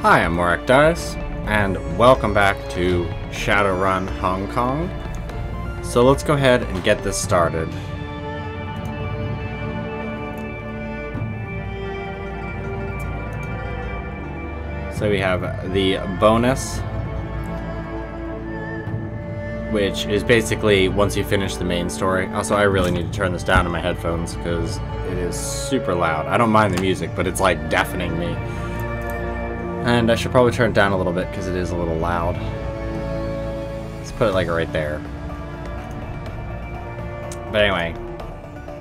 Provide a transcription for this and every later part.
Hi, I'm Dice, and welcome back to Shadowrun Hong Kong. So let's go ahead and get this started. So we have the bonus, which is basically once you finish the main story. Also, I really need to turn this down in my headphones because it is super loud. I don't mind the music, but it's like deafening me. And I should probably turn it down a little bit because it is a little loud. Let's put it like right there. But anyway,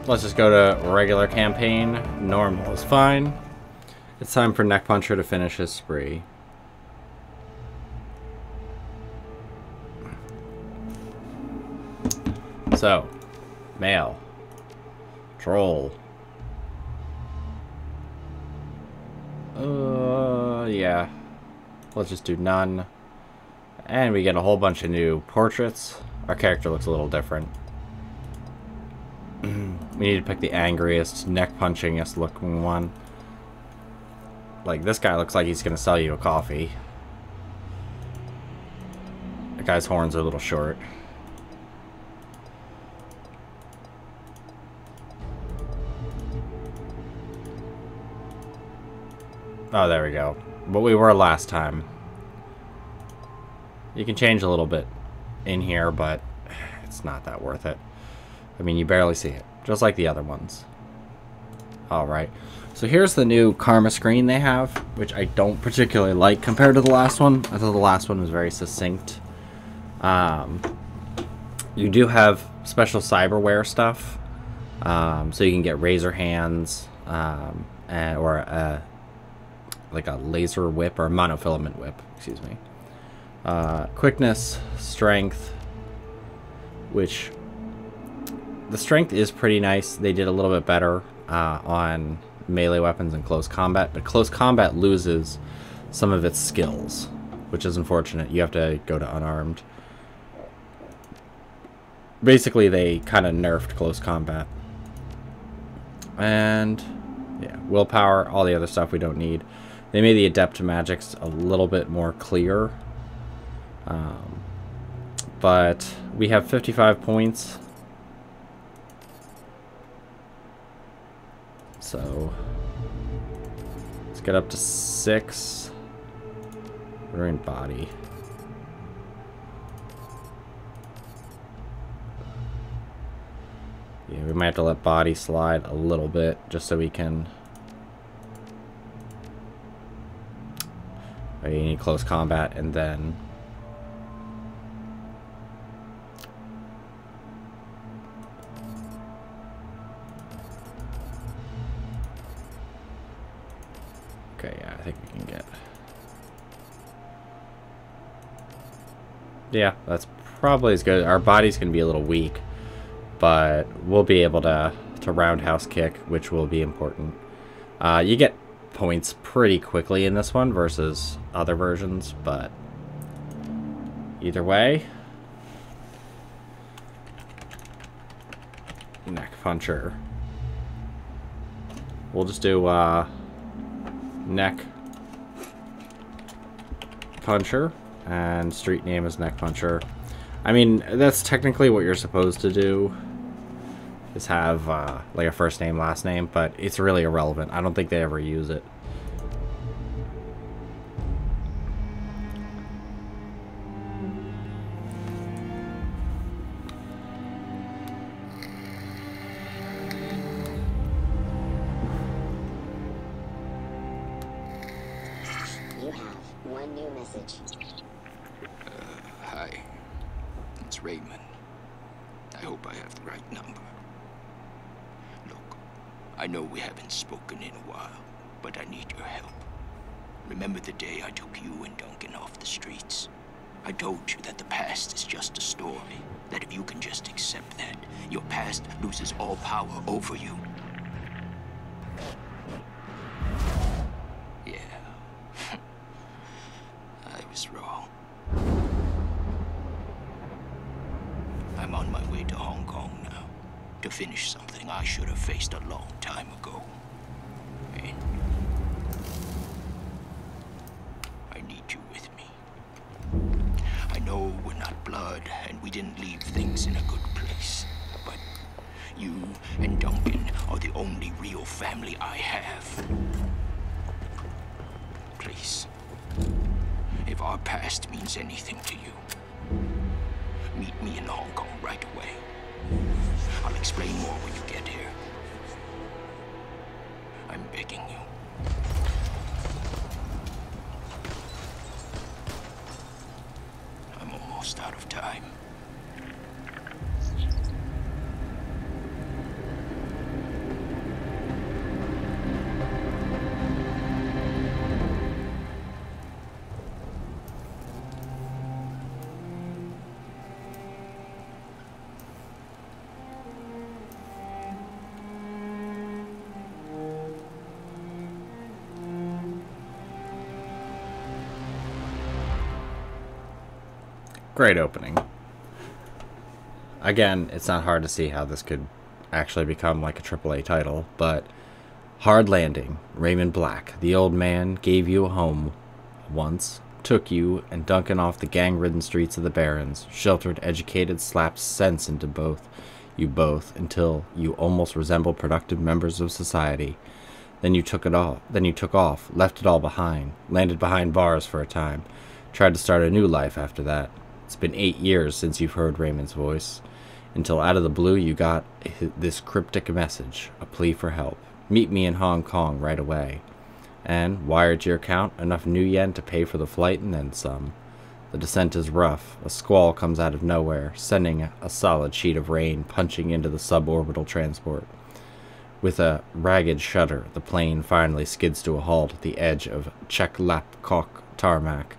let's just go to regular campaign. Normal is fine. It's time for Neck Puncher to finish his spree. So, male, troll. Yeah. Let's just do none. And we get a whole bunch of new portraits. Our character looks a little different. We need to pick the angriest, neck-punchingest looking one. Like, this guy looks like he's gonna sell you a coffee. The guy's horns are a little short. Oh, there we go. What we were last time. You can change a little bit in here, but it's not that worth it. I mean, you barely see it. Just like the other ones. Alright. So here's the new karma screen they have, which I don't particularly like compared to the last one. I thought the last one was very succinct. You do have special cyberware stuff. So you can get razor hands, or like a laser whip or a monofilament whip, excuse me. Quickness, strength, which the strength is pretty nice. They did a little bit better on melee weapons and close combat, but close combat loses some of its skills, which is unfortunate. You have to go to unarmed. Basically, they kind of nerfed close combat. And yeah, willpower, all the other stuff we don't need. They made the adept magics a little bit more clear. But we have 55 points. So let's get up to 6. We're in body. Yeah, we might have to let body slide a little bit just so we can... You need close combat, and then... Okay, yeah, I think we can get... Yeah, that's probably as good. Our body's going to be a little weak, but we'll be able to roundhouse kick, which will be important. You get points pretty quickly in this one versus other versions, but either way, Neck Puncher. We'll just do Neck Puncher, and street name is Neck Puncher. I mean, that's technically what you're supposed to do, is have like a first name, last name, but it's really irrelevant. I don't think they ever use it. You have one new message. Hi. It's Raymond. I hope I have the right number. Look, I know we haven't spoken in a while, but I need your help. Remember the day I took you and Duncan off the streets? I told you that the past is just a story, that if you can just accept that, your past loses all power over you. Yeah. I was wrong. I'm on my way to Hong Kong now, to finish something I should have faced a long time ago. And we didn't leave things in a good place. But you and Duncan are the only real family I have. Please, if our past means anything to you, meet me in Hong Kong right away. I'll explain more when you get here. I'm begging you. I'm almost out of time. Great opening. Again, it's not hard to see how this could actually become like a AAA title, but Hard Landing, Raymond Black, the old man, gave you a home once, took you and Duncan off the gang-ridden streets of the Barrens, sheltered, educated, slapped sense into you both, until you almost resembled productive members of society. Then you took off, left it all behind, landed behind bars for a time, tried to start a new life after that. It's been 8 years since you've heard Raymond's voice, until out of the blue you got this cryptic message, a plea for help. Meet me in Hong Kong right away. And, wired to your account, enough new yen to pay for the flight and then some. The descent is rough. A squall comes out of nowhere, sending a solid sheet of rain punching into the suborbital transport. With a ragged shudder, the plane finally skids to a halt at the edge of Cheklapkok tarmac.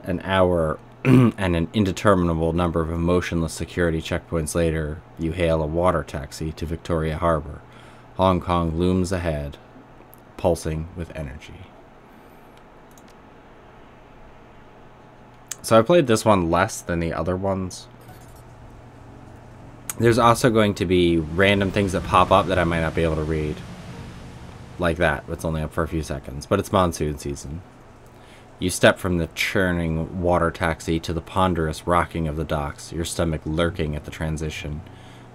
An hour and an indeterminable number of emotionless security checkpoints later, you hail a water taxi to Victoria Harbor. Hong Kong looms ahead, pulsing with energy. So I played this one less than the other ones. There's also going to be random things that pop up that I might not be able to read. Like that, it's only up for a few seconds, but it's monsoon season. You step from the churning water taxi to the ponderous rocking of the docks, your stomach lurking at the transition.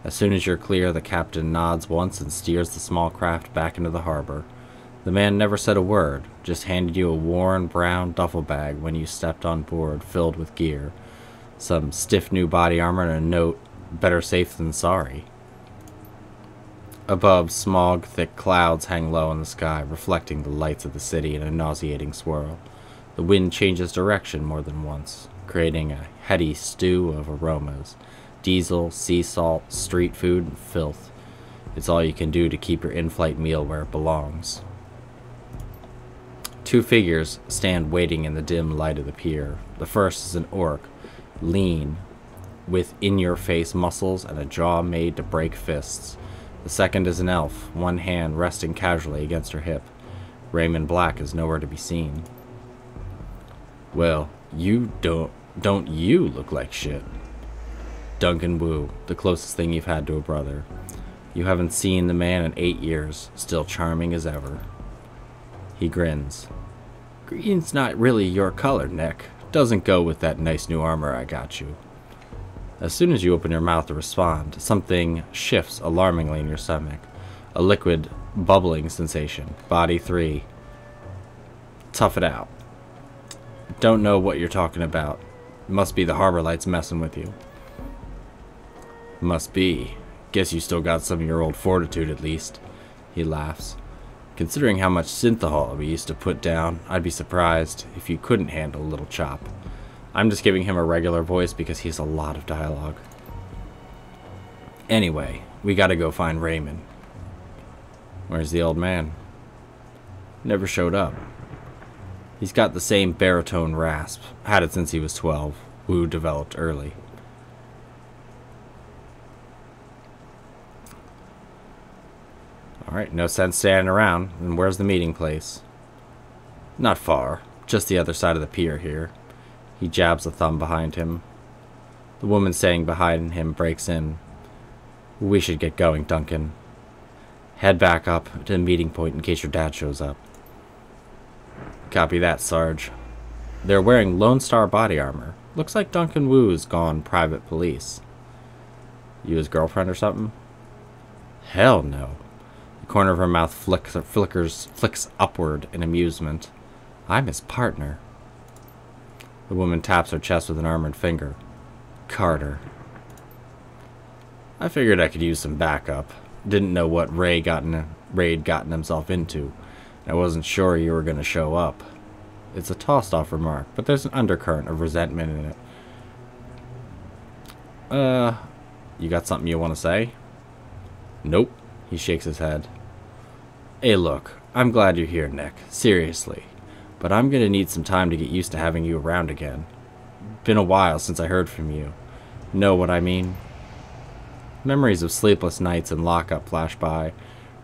As soon as you're clear, the captain nods once and steers the small craft back into the harbor. The man never said a word, just handed you a worn brown duffel bag when you stepped on board, filled with gear. Some stiff new body armor and a note, better safe than sorry. Above, smog-thick clouds hang low in the sky, reflecting the lights of the city in a nauseating swirl. The wind changes direction more than once, creating a heady stew of aromas. Diesel, sea salt, street food, and filth. It's all you can do to keep your in-flight meal where it belongs. 2 figures stand waiting in the dim light of the pier. The first is an orc, lean, with in-your-face muscles and a jaw made to break fists. The second is an elf, one hand resting casually against her hip. Raymond Black is nowhere to be seen. Well, you don't you look like shit? Duncan Wu, the closest thing you've had to a brother. You haven't seen the man in 8 years, still charming as ever. He grins. Green's not really your color, Nick. Doesn't go with that nice new armor I got you. As soon as you open your mouth to respond, something shifts alarmingly in your stomach. A liquid, bubbling sensation. Body 3. Tough it out. Don't know what you're talking about. Must be the harbor lights messing with you. Must be. Guess you still got some of your old fortitude at least. He laughs. Considering how much synthahol we used to put down, I'd be surprised if you couldn't handle a little chop. I'm just giving him a regular voice because he has a lot of dialogue. Anyway, we gotta go find Raymond. Where's the old man? Never showed up. He's got the same baritone rasp. Had it since he was 12. Wu developed early. Alright, no sense standing around. And where's the meeting place? Not far. Just the other side of the pier here. He jabs a thumb behind him. The woman standing behind him breaks in. We should get going, Duncan. Head back up to the meeting point in case your dad shows up. Copy that, Sarge. They're wearing Lone Star body armor. Looks like Duncan Wu's gone private police. You his girlfriend or something? Hell no. The corner of her mouth flicks upward in amusement. I'm his partner. The woman taps her chest with an armored finger. Carter. I figured I could use some backup. Didn't know what Ray'd gotten himself into. I wasn't sure you were going to show up. It's a tossed-off remark, but there's an undercurrent of resentment in it. You got something you want to say? Nope. He shakes his head. Hey, look. I'm glad you're here, Nick. Seriously. But I'm going to need some time to get used to having you around again. Been a while since I heard from you. Know what I mean? Memories of sleepless nights and lockup flash by,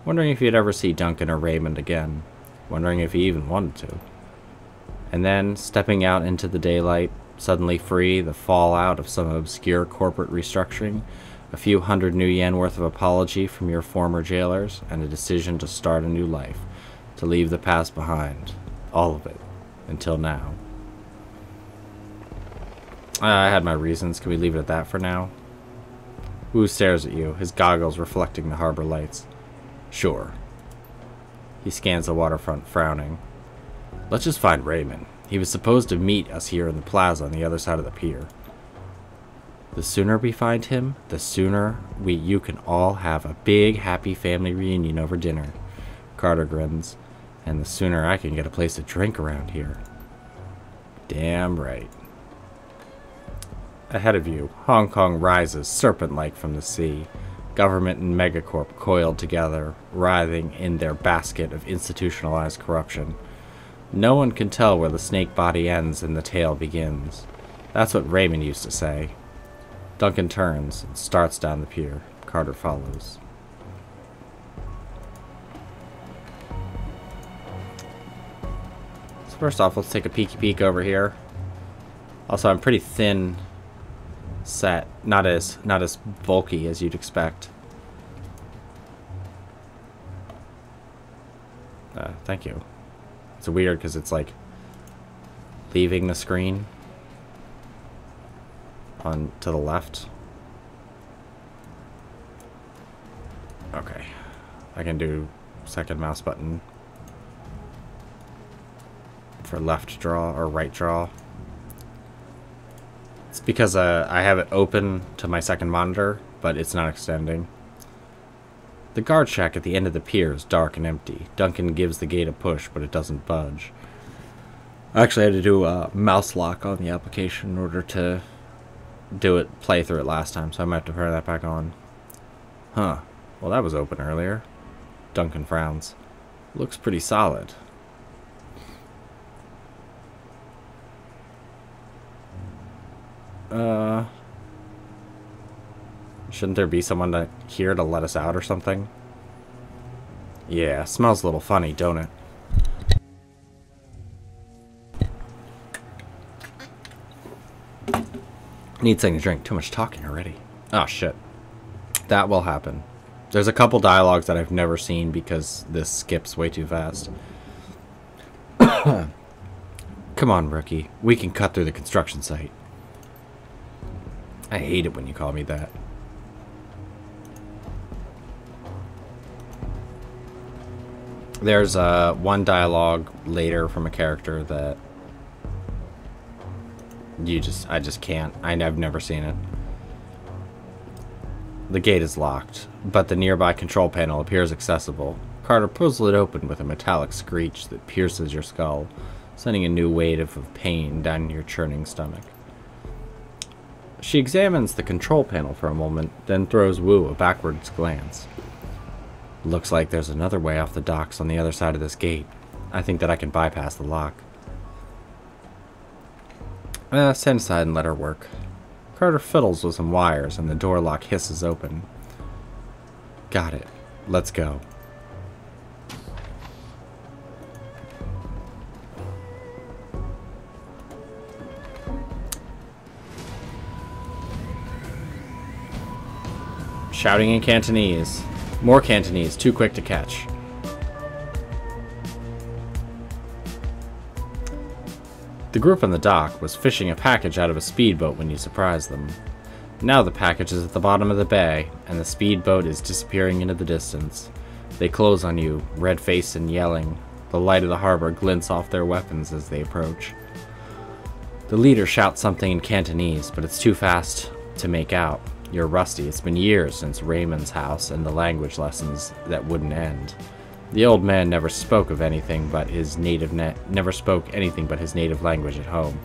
wondering if he'd ever see Duncan or Raymond again. Wondering if he even wanted to. And then, stepping out into the daylight, suddenly free, the fallout of some obscure corporate restructuring, a few hundred new yen worth of apology from your former jailers, and a decision to start a new life, to leave the past behind. All of it. Until now. I had my reasons. Can we leave it at that for now? Wu stares at you, his goggles reflecting the harbor lights. Sure. He scans the waterfront, frowning. Let's just find Raymond. He was supposed to meet us here in the plaza on the other side of the pier. The sooner we find him, the sooner you can all have a big, happy family reunion over dinner. Carter grins. And the sooner I can get a place to drink around here. Damn right. Ahead of you, Hong Kong rises serpent-like from the sea. Government and megacorp coiled together, writhing in their basket of institutionalized corruption. No one can tell where the snake body ends and the tail begins. That's what Raymond used to say. Duncan turns and starts down the pier. Carter follows. So first off, let's take a peeky peek over here. Also, I'm pretty thin set, not as bulky as you'd expect. Thank you. It's weird because it's like leaving the screen on to the left. Okay, I can do second mouse button for left draw or right draw. It's because I have it open to my second monitor, but it's not extending. The guard shack at the end of the pier is dark and empty. Duncan gives the gate a push, but it doesn't budge. I actually had to do a mouse lock on the application in order to play through it last time, so I might have to turn that back on. Huh. Well, that was open earlier. Duncan frowns. Looks pretty solid. Shouldn't there be someone here to let us out or something? Yeah, smells a little funny, don't it? Need something to drink. Too much talking already. Oh, shit. That will happen. There's a couple dialogues that I've never seen because this skips way too fast. Come on, rookie. We can cut through the construction site. I hate it when you call me that. There's one dialogue later from a character that I just can't. I've never seen it. The gate is locked, but the nearby control panel appears accessible. Carter pulls it open with a metallic screech that pierces your skull, sending a new wave of pain down your churning stomach. She examines the control panel for a moment, then throws Wu a backwards glance. Looks like there's another way off the docks on the other side of this gate. I think that I can bypass the lock. Stand aside and let her work. Carter fiddles with some wires and the door lock hisses open. Got it. Let's go. Shouting in Cantonese. More Cantonese, too quick to catch. The group on the dock was fishing a package out of a speedboat when you surprised them. Now the package is at the bottom of the bay, and the speedboat is disappearing into the distance. They close on you, red-faced and yelling. The light of the harbor glints off their weapons as they approach. The leader shouts something in Cantonese, but it's too fast to make out. You're rusty. It's been years since Raymond's house and the language lessons that wouldn't end. The old man never spoke anything but his native language at home.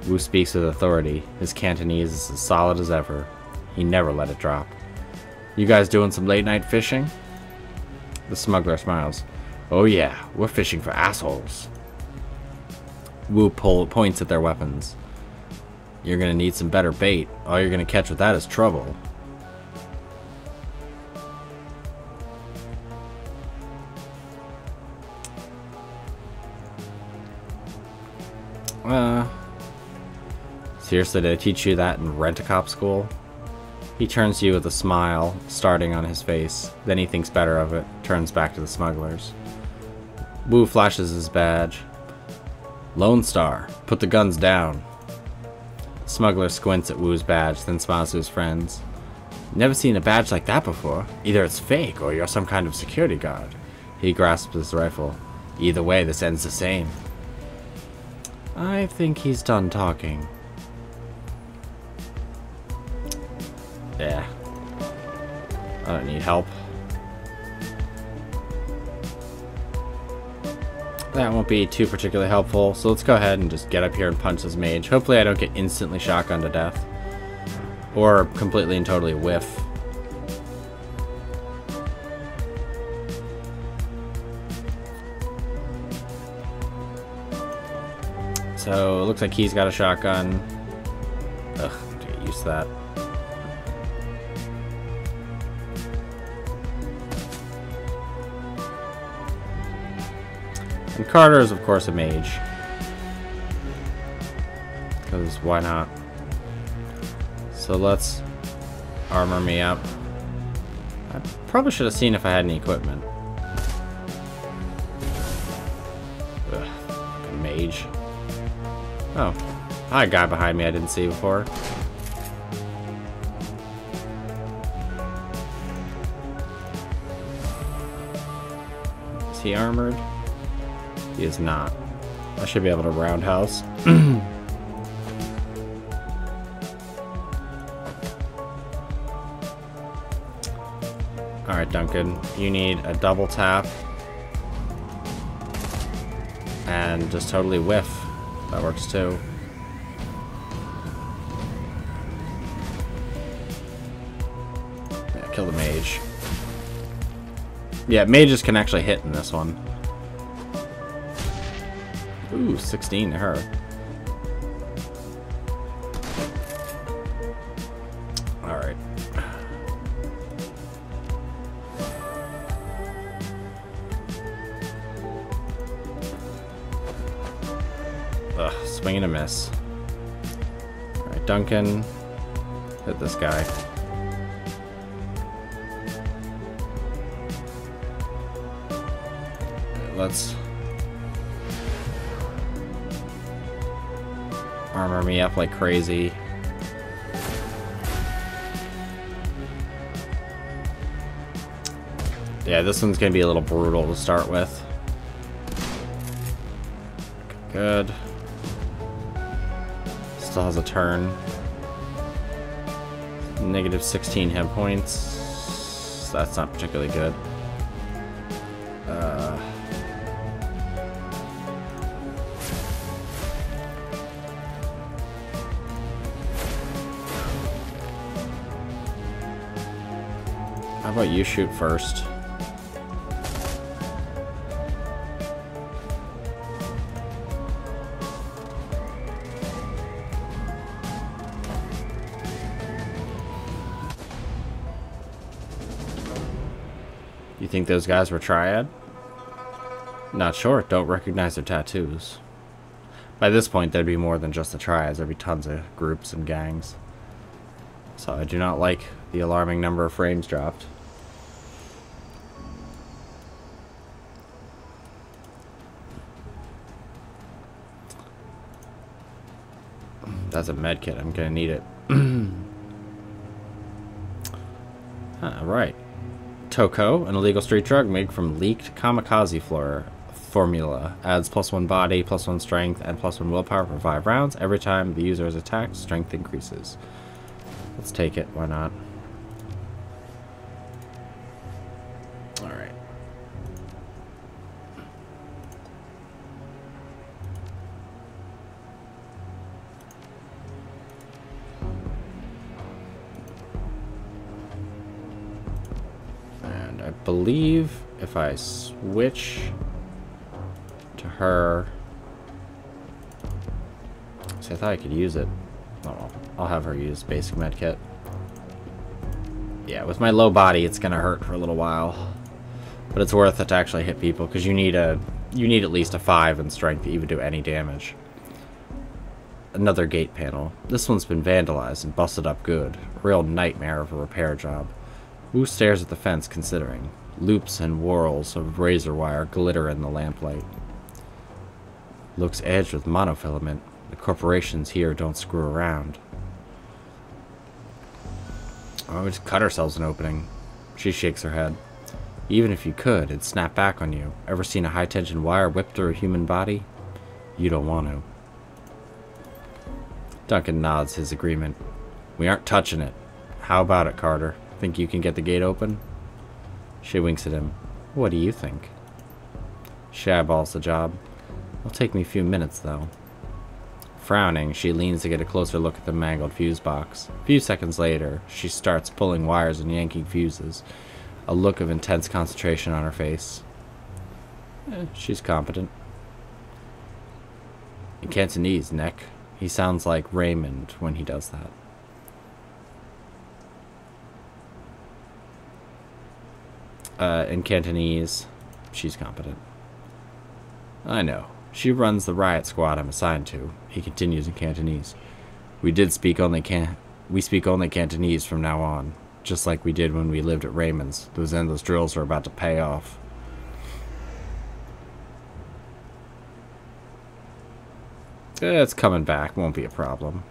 Wu speaks with authority. His Cantonese is as solid as ever. He never let it drop. You guys doing some late night fishing? The smuggler smiles. Oh yeah, we're fishing for assholes. Wu points at their weapons. You're gonna need some better bait. All you're gonna catch with that is trouble. Seriously, did I teach you that in Rent-A-Cop school? He turns to you with a smile starting on his face. Then he thinks better of it, turns back to the smugglers. Wu flashes his badge. Lone Star, put the guns down. Smuggler squints at Wu's badge, then smiles to his friends. Never seen a badge like that before. Either it's fake or you're some kind of security guard. He grasps his rifle. Either way, this ends the same. I think he's done talking. Yeah. I don't need help. That won't be too particularly helpful, so let's go ahead and just get up here and punch this mage. Hopefully I don't get instantly shotgunned to death. Or completely and totally whiff. So, it looks like he's got a shotgun. Ugh, to get used to that. And Carter is, of course, a mage. Because why not? So let's armor me up. I probably should have seen if I had any equipment. Ugh, fucking mage. Oh, hi, guy behind me I didn't see before. Is he armored? He is not. I should be able to roundhouse. Alright, Duncan. You need a double tap. And just totally whiff. That works too. Yeah, kill the mage. Yeah, mages can actually hit in this one. Ooh, 16 to her. Alright. Ugh, swing and a miss. Alright, Duncan. Hit this guy. Let's armor me up like crazy. Yeah, this one's gonna be a little brutal to start with. Good. Still has a turn. Negative 16 hit points. That's not particularly good. How about you shoot first? You think those guys were Triad? Not sure. Don't recognize their tattoos. By this point, there'd be more than just the Triads. There'd be tons of groups and gangs. So I do not like the alarming number of frames dropped. That's a med kit. I'm gonna need it. Alright. Toko, an illegal street drug made from leaked kamikaze formula. Adds +1 body, +1 strength, and +1 willpower for 5 rounds. Every time the user is attacked, strength increases. Let's take it. Why not? Alright. And I believe if I switch to her... See, I thought I could use it. Oh, well, I'll have her use basic medkit. Yeah, with my low body, it's gonna hurt for a little while, but it's worth it to actually hit people because you need at least a 5 in strength to even do any damage. Another gate panel. This one's been vandalized and busted up good. A real nightmare of a repair job. Wu stares at the fence, considering. Loops and whorls of razor wire glitter in the lamplight. Looks edged with monofilament. The corporations here don't screw around. Oh, we just cut ourselves an opening. She shakes her head. Even if you could, it'd snap back on you. Ever seen a high-tension wire whipped through a human body? You don't want to. Duncan nods his agreement. We aren't touching it. How about it, Carter? Think you can get the gate open? She winks at him. What do you think? She eyeballs the job. It'll take me a few minutes, though. Frowning, she leans to get a closer look at the mangled fuse box. A few seconds later, she starts pulling wires and yanking fuses, a look of intense concentration on her face. She's competent. In Cantonese, Nick. He sounds like Raymond when he does that. In Cantonese, she's competent. I know. She runs the riot squad I'm assigned to. He continues in Cantonese. We speak only Cantonese from now on, just like we did when we lived at Raymond's. Those endless drills are about to pay off. It's coming back, won't be a problem.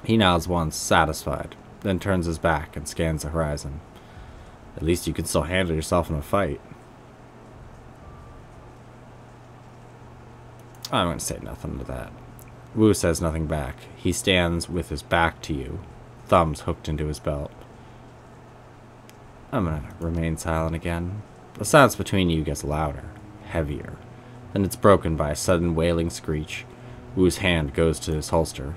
He nods once, satisfied, then turns his back and scans the horizon. At least you can still handle yourself in a fight. I'm going to say nothing to that. Wu says nothing back. He stands with his back to you, thumbs hooked into his belt. I'm going to remain silent again. The silence between you gets louder, heavier. Then it's broken by a sudden wailing screech. Wu's hand goes to his holster.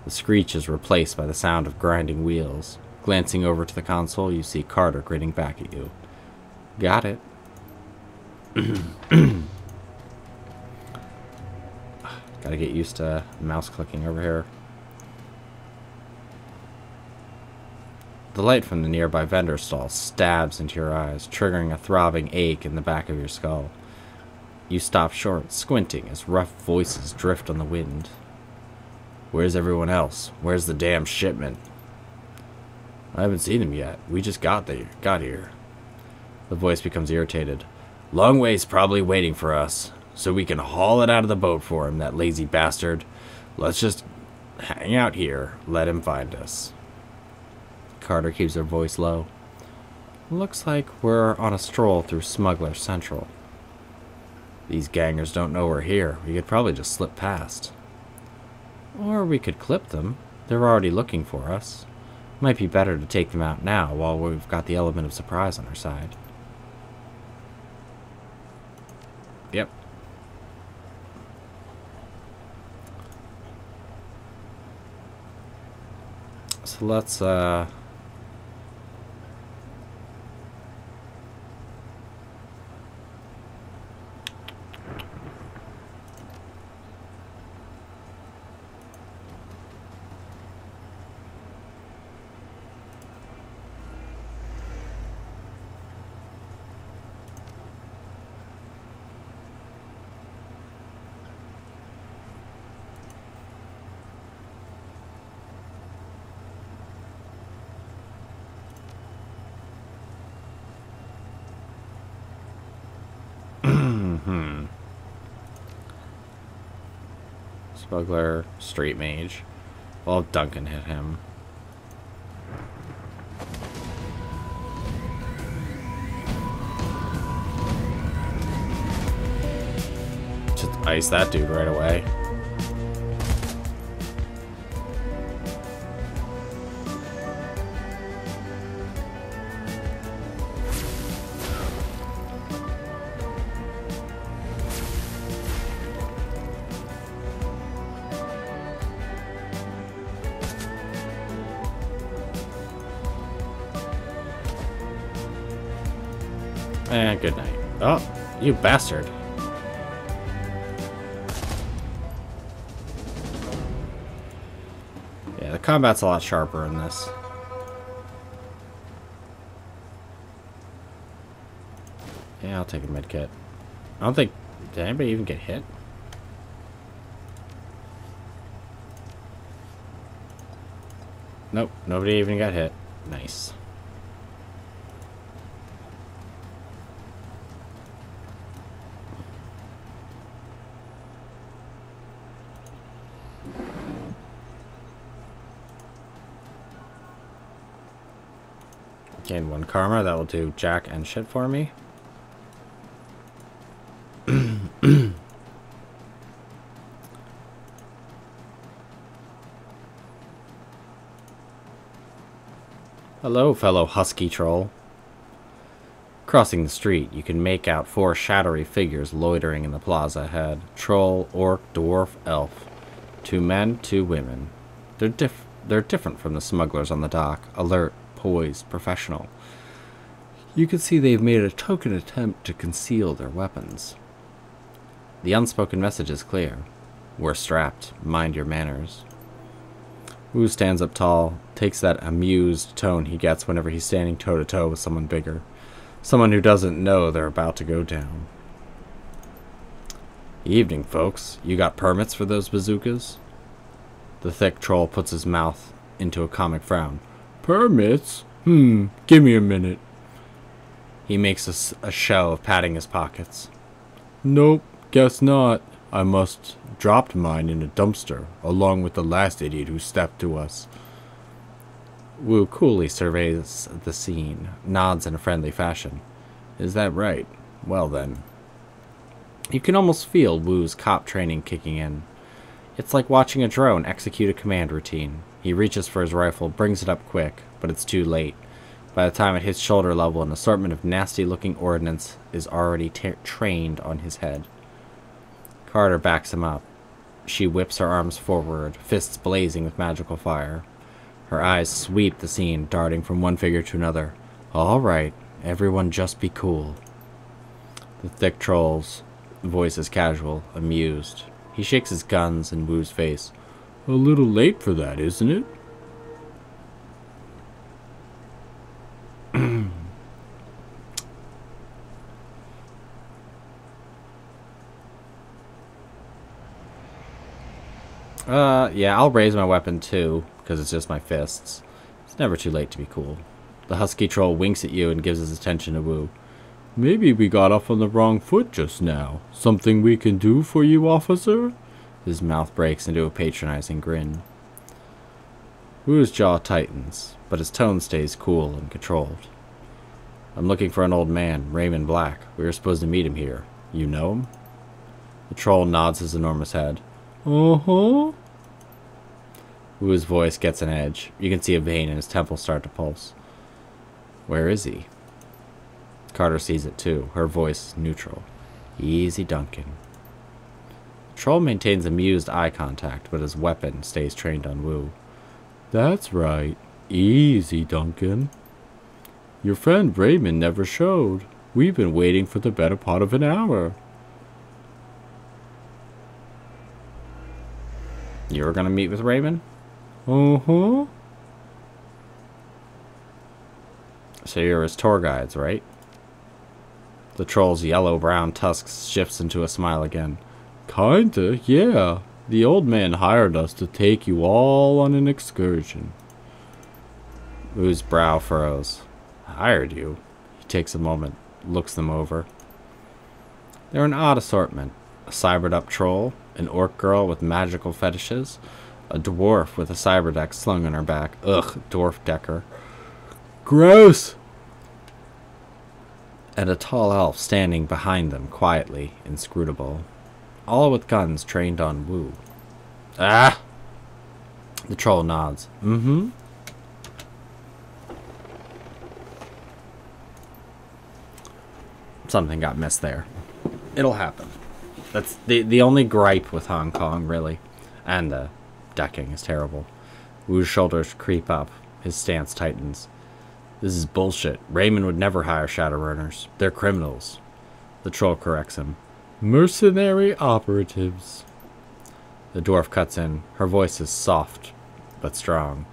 The screech is replaced by the sound of grinding wheels. Glancing over to the console, you see Carter grinning back at you. Got it. Gotta get used to mouse clicking over here. The light from the nearby vendor stall stabs into your eyes, triggering a throbbing ache in the back of your skull. You stop short, squinting as rough voices drift on the wind. Where's everyone else? Where's the damn shipment? I haven't seen him yet. We just got here. The voice becomes irritated. Long way's probably waiting for us, so we can haul it out of the boat for him, that lazy bastard. Let's just hang out here. Let him find us. Carter keeps her voice low. Looks like we're on a stroll through Smuggler Central. These gangers don't know we're here. We could probably just slip past. Or we could clip them. They're already looking for us. Might be better to take them out now while we've got the element of surprise on our side. Yep. So let's Smuggler, street mage. Well, Duncan hit him. Just ice that dude right away. And good night. Oh, you bastard. Yeah, the combat's a lot sharper in this. Yeah, I'll take a med kit. I don't think... Did anybody even get hit? Nope, nobody even got hit. Nice. Gain 1 karma, that will do jack and shit for me. Hello, fellow husky troll. Crossing the street, you can make out 4 shadowy figures loitering in the plaza ahead. Troll, orc, dwarf, elf. 2 men, 2 women. They're different from the smugglers on the dock. Alert, poised, professional. You can see they've made a token attempt to conceal their weapons. The unspoken message is clear. We're strapped. Mind your manners. Wu stands up tall, takes that amused tone he gets whenever he's standing toe-to-toe with someone bigger. Someone who doesn't know they're about to go down. Evening, folks. You got permits for those bazookas? The thick troll puts his mouth into a comic frown. Permits? Give me a minute. He makes a show of patting his pockets. Nope, guess not. I must dropped mine in a dumpster, along with the last idiot who stepped to us. Wu coolly surveys the scene, nods in a friendly fashion. Is that right? Well then. You can almost feel Wu's cop training kicking in. It's like watching a drone execute a command routine. He reaches for his rifle, brings it up quick, but it's too late. By the time it hits shoulder level, an assortment of nasty-looking ordnance is already trained on his head. Carter backs him up. She whips her arms forward, fists blazing with magical fire. Her eyes sweep the scene, darting from one figure to another. All right, everyone just be cool. The thick troll's voice is casual, amused. He shakes his guns in Wu's face. A little late for that, isn't it? Yeah, I'll raise my weapon too, because it's just my fists. It's never too late to be cool. The husky troll winks at you and gives his attention to Wu. Maybe we got off on the wrong foot just now. Something we can do for you, officer? His mouth breaks into a patronizing grin. Wu's jaw tightens, but his tone stays cool and controlled. I'm looking for an old man, Raymond Black. We were supposed to meet him here. You know him? The troll nods his enormous head. Uh-huh. Wu's voice gets an edge. You can see a vein in his temple start to pulse. Where is he? Carter sees it too, her voice neutral. Easy, Duncan. The troll maintains amused eye contact, but his weapon stays trained on Wu. That's right. Easy, Duncan. Your friend Raymond never showed. We've been waiting for the better part of an hour. You were gonna meet with Raymond? Uh-huh. So you're his tour guides, right? The troll's yellow-brown tusk shifts into a smile again. Kinda, yeah. The old man hired us to take you all on an excursion. Wu's brow furrows. Hired you? He takes a moment, looks them over. They're an odd assortment. a cybered-up troll, an orc girl with magical fetishes, a dwarf with a cyber deck slung on her back. Ugh, dwarf decker. Gross! And a tall elf standing behind them, quietly, inscrutable. All with guns trained on Wu. Ah! The troll nods. Mm-hmm. Something got missed there. It'll happen. That's the only gripe with Hong Kong, really. And the decking is terrible. Wu's shoulders creep up. His stance tightens. This is bullshit. Raymond would never hire Shadowrunners. They're criminals. The troll corrects him. Mercenary operatives. The dwarf cuts in. Her voice is soft, but strong.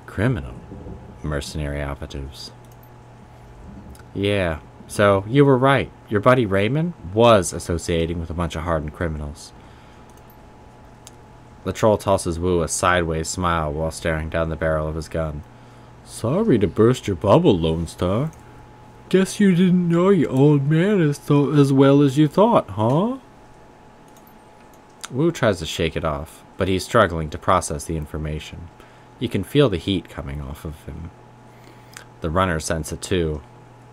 Criminal. Mercenary operatives. Yeah. So, you were right. Your buddy Raymond was associating with a bunch of hardened criminals. The troll tosses Wu a sideways smile while staring down the barrel of his gun. Sorry to burst your bubble, Lone Star. Guess you didn't know your old man as well as you thought, huh? Wu tries to shake it off, but he's struggling to process the information. You can feel the heat coming off of him. The runners sense it too.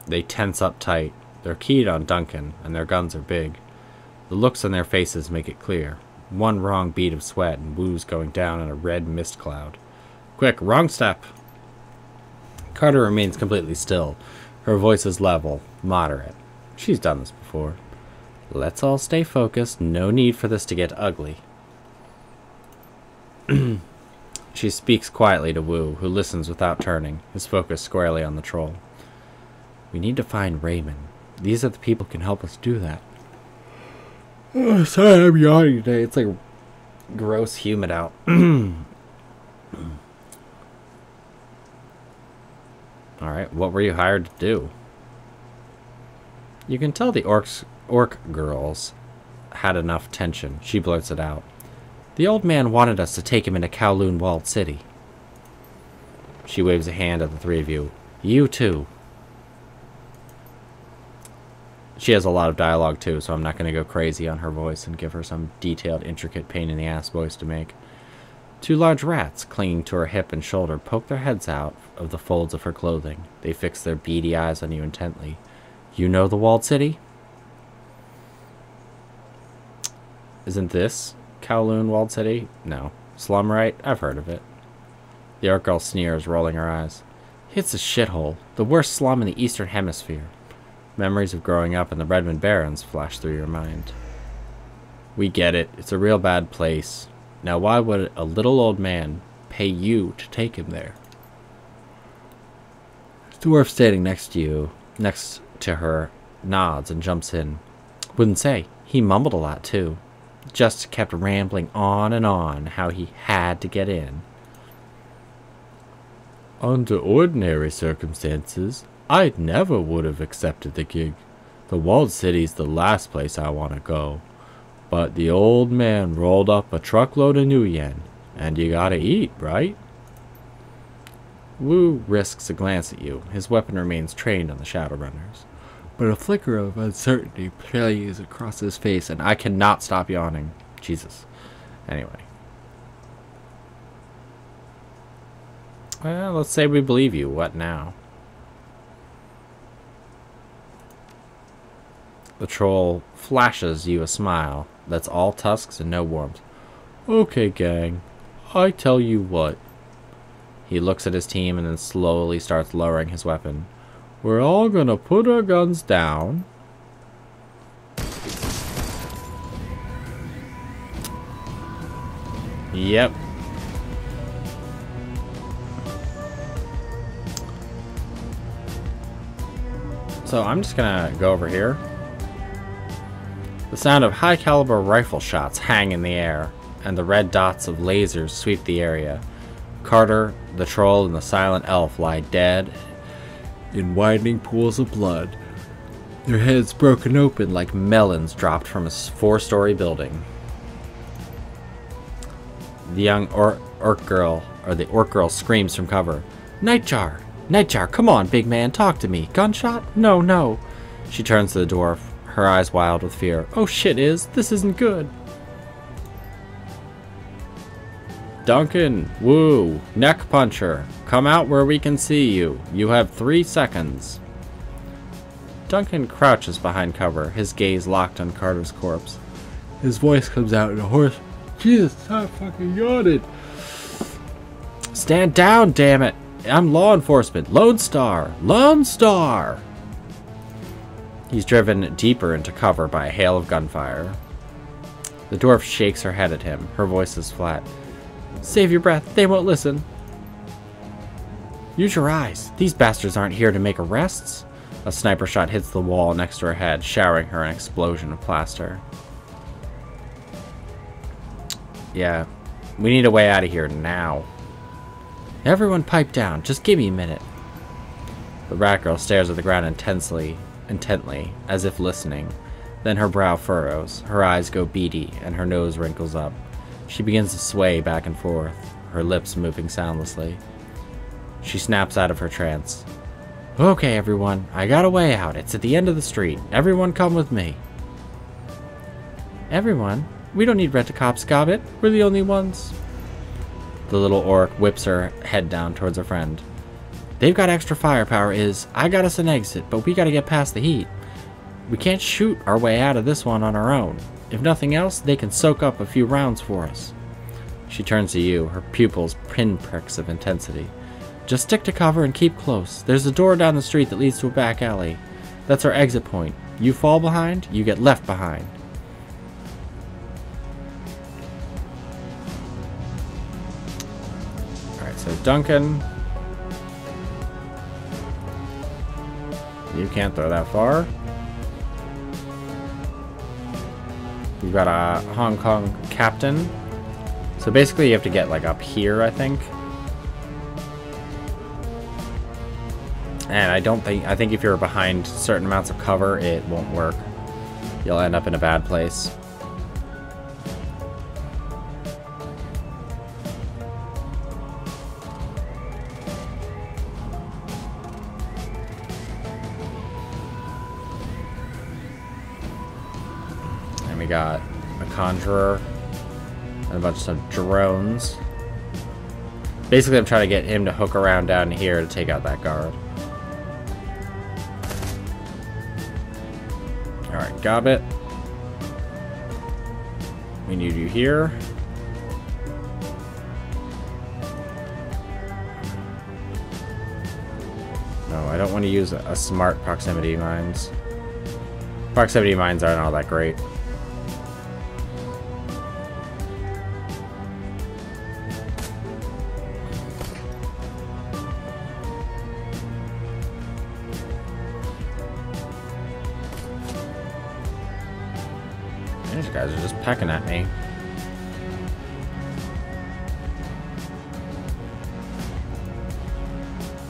They tense up tight. They're keyed on Duncan, and their guns are big. The looks on their faces make it clear. One wrong bead of sweat, and Wu's going down in a red mist cloud. Quick, wrong step! Carter remains completely still. Her voice is level, moderate. She's done this before. Let's all stay focused. No need for this to get ugly. She speaks quietly to Wu, who listens without turning, his focus squarely on the troll. We need to find Raymond. These are the people who can help us do that. Oh, sorry, I'm yawning today. It's like gross humid out. Alright, what were you hired to do? You can tell the orc girls had enough tension. She blurts it out. The old man wanted us to take him into Kowloon Walled City. She waves a hand at the three of you. You too. She has a lot of dialogue too, so I'm not going to go crazy on her voice and give her some detailed, intricate pain-in-the-ass voice to make. Two large rats, clinging to her hip and shoulder, poke their heads out of the folds of her clothing. They fix their beady eyes on you intently. You know the Walled City? Isn't this Kowloon Walled City? No. Slumright? I've heard of it. The orc girl sneers, rolling her eyes. It's a shithole. The worst slum in the Eastern Hemisphere. Memories of growing up in the Redmond Barrens flash through your mind. We get it. It's a real bad place. Now why would a little old man pay you to take him there? The dwarf standing next to her, nods and jumps in. Wouldn't say. He mumbled a lot too. Just kept rambling on and on how he had to get in. Under ordinary circumstances, I never would have accepted the gig. The Walled City's the last place I want to go. But the old man rolled up a truckload of new yen, and you gotta eat, right? Wu risks a glance at you. His weapon remains trained on the Shadowrunners. But a flicker of uncertainty plays across his face, and I cannot stop yawning. Jesus. Anyway. Well, let's say we believe you. What now? The troll flashes you a smile that's all tusks and no warmth. Okay, gang. I tell you what. He looks at his team and then slowly starts lowering his weapon. We're all gonna put our guns down. Yep. So I'm just gonna go over here. The sound of high-caliber rifle shots hang in the air, and the red dots of lasers sweep the area. Carter, the troll, and the silent elf lie dead in widening pools of blood, their heads broken open like melons dropped from a 4-story building. The young orc girl screams from cover. Nightjar! Nightjar, come on, big man, talk to me. Gunshot? No, no. She turns to the dwarf, her eyes wild with fear. Oh shit, this isn't good. Duncan, woo, neck puncher, come out where we can see you. You have 3 seconds. Duncan crouches behind cover, his gaze locked on Carter's corpse. His voice comes out in a hoarse, Jesus, stop fucking yawning. Stand down, damn it. I'm law enforcement. Lone Star. Lone Star. He's driven deeper into cover by a hail of gunfire. The dwarf shakes her head at him. Her voice is flat. Save your breath. They won't listen. Use your eyes. These bastards aren't here to make arrests. A sniper shot hits the wall next to her head, showering her an explosion of plaster. Yeah, we need a way out of here now. Everyone pipe down. Just give me a minute. The rat girl stares at the ground intently, as if listening. Then her brow furrows, her eyes go beady, and her nose wrinkles up. She begins to sway back and forth, her lips moving soundlessly. She snaps out of her trance. Okay, everyone, I got a way out. It's at the end of the street. Everyone come with me. Everyone? We don't need rent-a-cop, Scobbit. We're the only ones. The little orc whips her head down towards her friend. They've got extra firepower, I got us an exit, but we gotta get past the heat. We can't shoot our way out of this one on our own. If nothing else, they can soak up a few rounds for us. She turns to you, her pupils pinpricks of intensity. Just stick to cover and keep close. There's a door down the street that leads to a back alley. That's our exit point. You fall behind, you get left behind. Alright, so Duncan. You can't throw that far. We've got a Hong Kong captain. So basically you have to get like up here, I think. And I think if you're behind certain amounts of cover, it won't work. You'll end up in a bad place. And we got a conjurer and a bunch of drones. Basically, I'm trying to get him to hook around down here to take out that guard. Alright, Gobbit. We need you here. No, I don't want to use a smart proximity mines. Proximity mines aren't all that great. These guys are just pecking at me.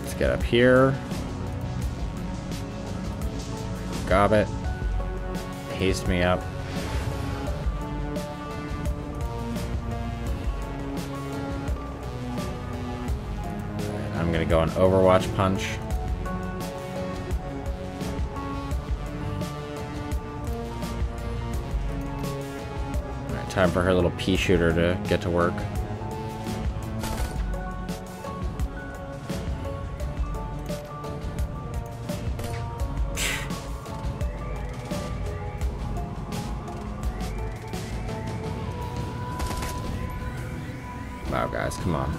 Let's get up here. Gobbit. Haste me up. I'm gonna go on Overwatch Punch. Time for her little pea shooter to get to work. Wow, guys, come on.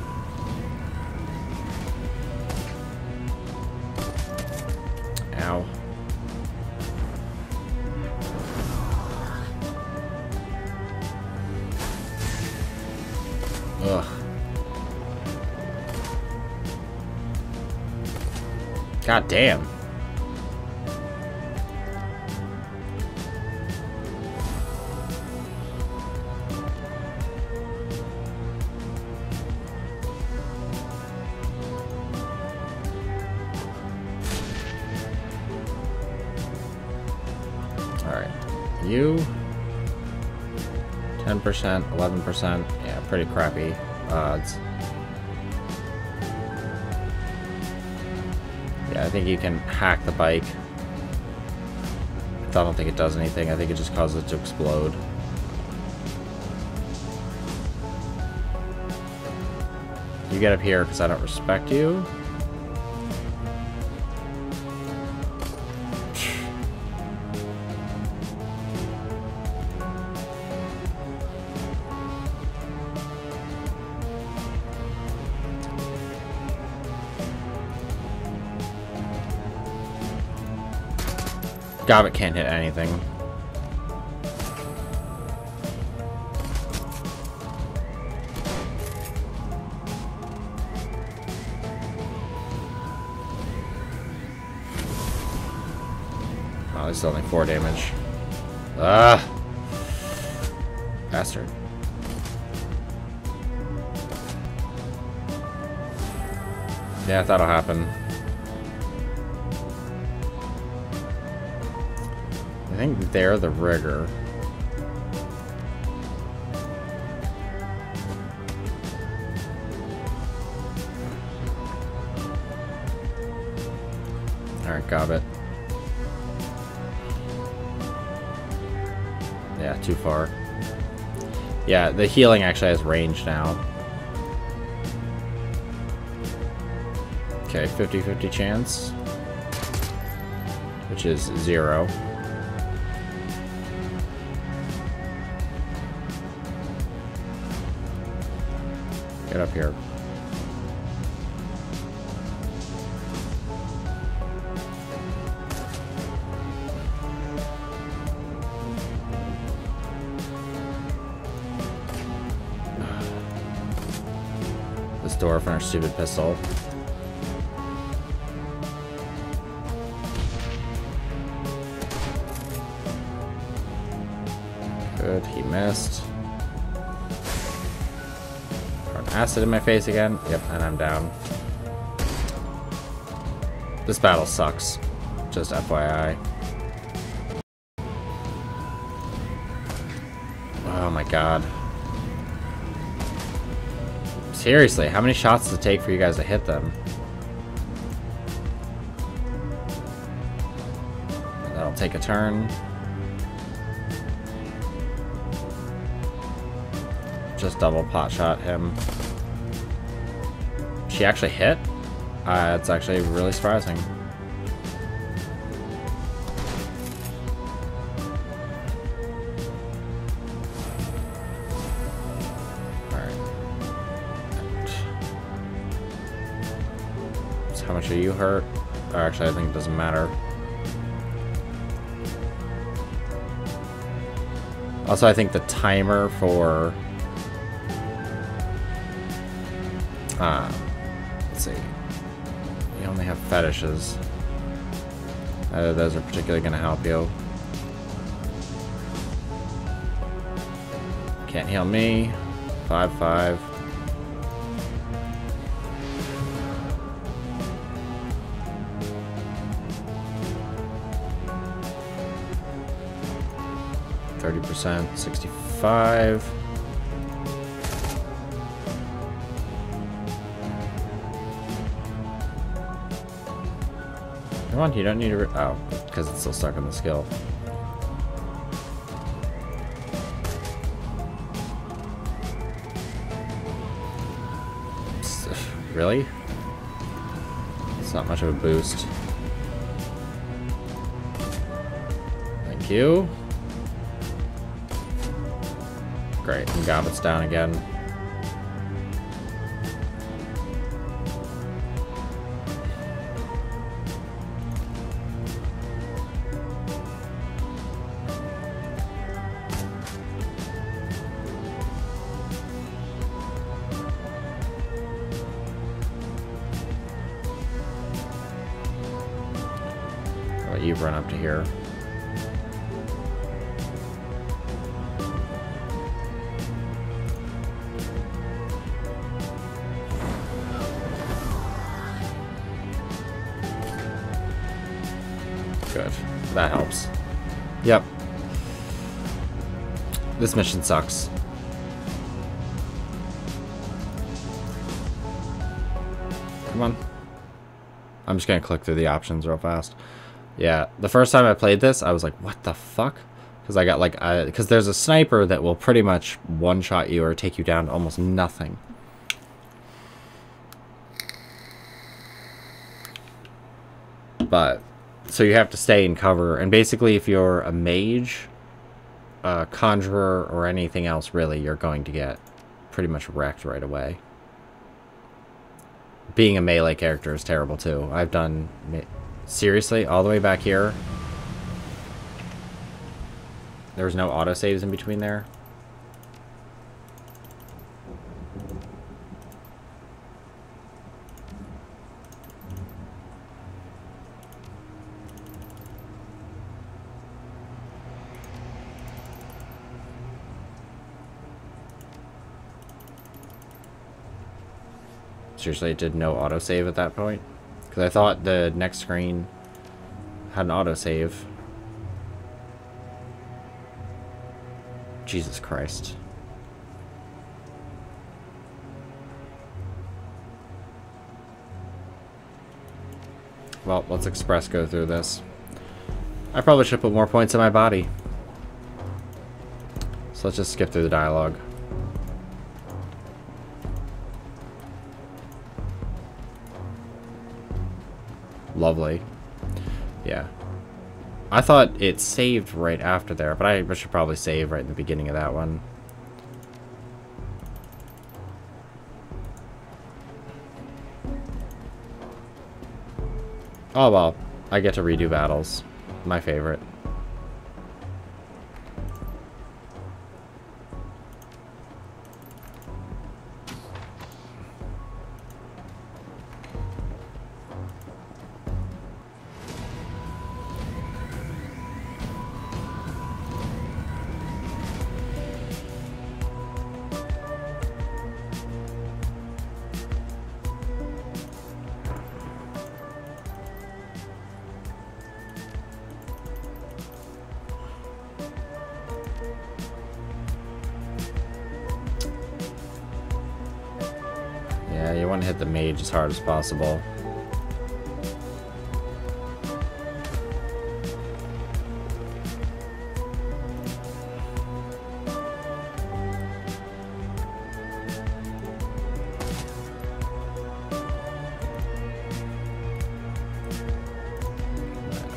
Ow. Ugh. God damn. Alright. You 10%, 11%. Yeah, pretty crappy odds. Yeah, I think you can hack the bike. I still don't think it does anything. I think it just causes it to explode. You get up here because I don't respect you. Gobbet can't hit anything. Oh, this is only 4 damage. Ah! Bastard. Yeah, that'll happen. I think they're the rigger. Alright, Gobbet. Yeah, too far. Yeah, the healing actually has range now. Okay, 50-50 chance. Which is 0. Get up here. This dwarf and our stupid pistol. Good, he missed. Acid in my face again. Yep, and I'm down. This battle sucks. Just FYI. Oh my god. Seriously, how many shots does it take for you guys to hit them? That'll take a turn. Just double pot shot him. She actually hit? It's actually really surprising. Alright. So how much are you hurt? Or actually, I think it doesn't matter. Also, I think the timer for... let's see. You only have fetishes. Those are particularly going to help you. Can't heal me. 5-5. %, 65. Come on, you don't need to. Oh, because it's still stuck on the skill. Really? It's not much of a boost. Thank you. Great, and Gobbet's down again. How about you run up to here? Good. That helps. Yep. This mission sucks. Come on. I'm just gonna click through the options real fast. Yeah, the first time I played this, I was like, what the fuck? Because I got like, because there's a sniper that will pretty much one-shot you or take you down to almost nothing. But, so you have to stay in cover, and basically if you're a mage, a conjurer, or anything else really, you're going to get pretty much wrecked right away. Being a melee character is terrible too. I've done... Seriously? All the way back here? There was no autosaves in between there? Seriously, it did no autosave at that point? Because I thought the next screen had an autosave. Jesus Christ. Well, let's express go through this. I probably should put more points in my body. So let's just skip through the dialogue. Lovely. Yeah. I thought it saved right after there, but I should probably save right in the beginning of that one. Oh well, I get to redo battles. My favorite. Yeah, you want to hit the mage as hard as possible.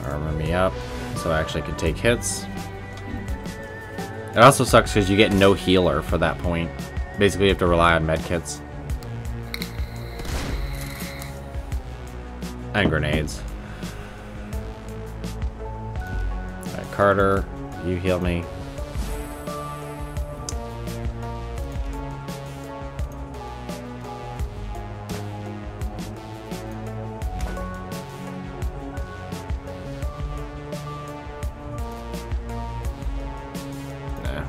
Armor me up so I actually can take hits. It also sucks because you get no healer for that point. Basically, you have to rely on medkits. And grenades. Alright, Carter, you heal me. Nah.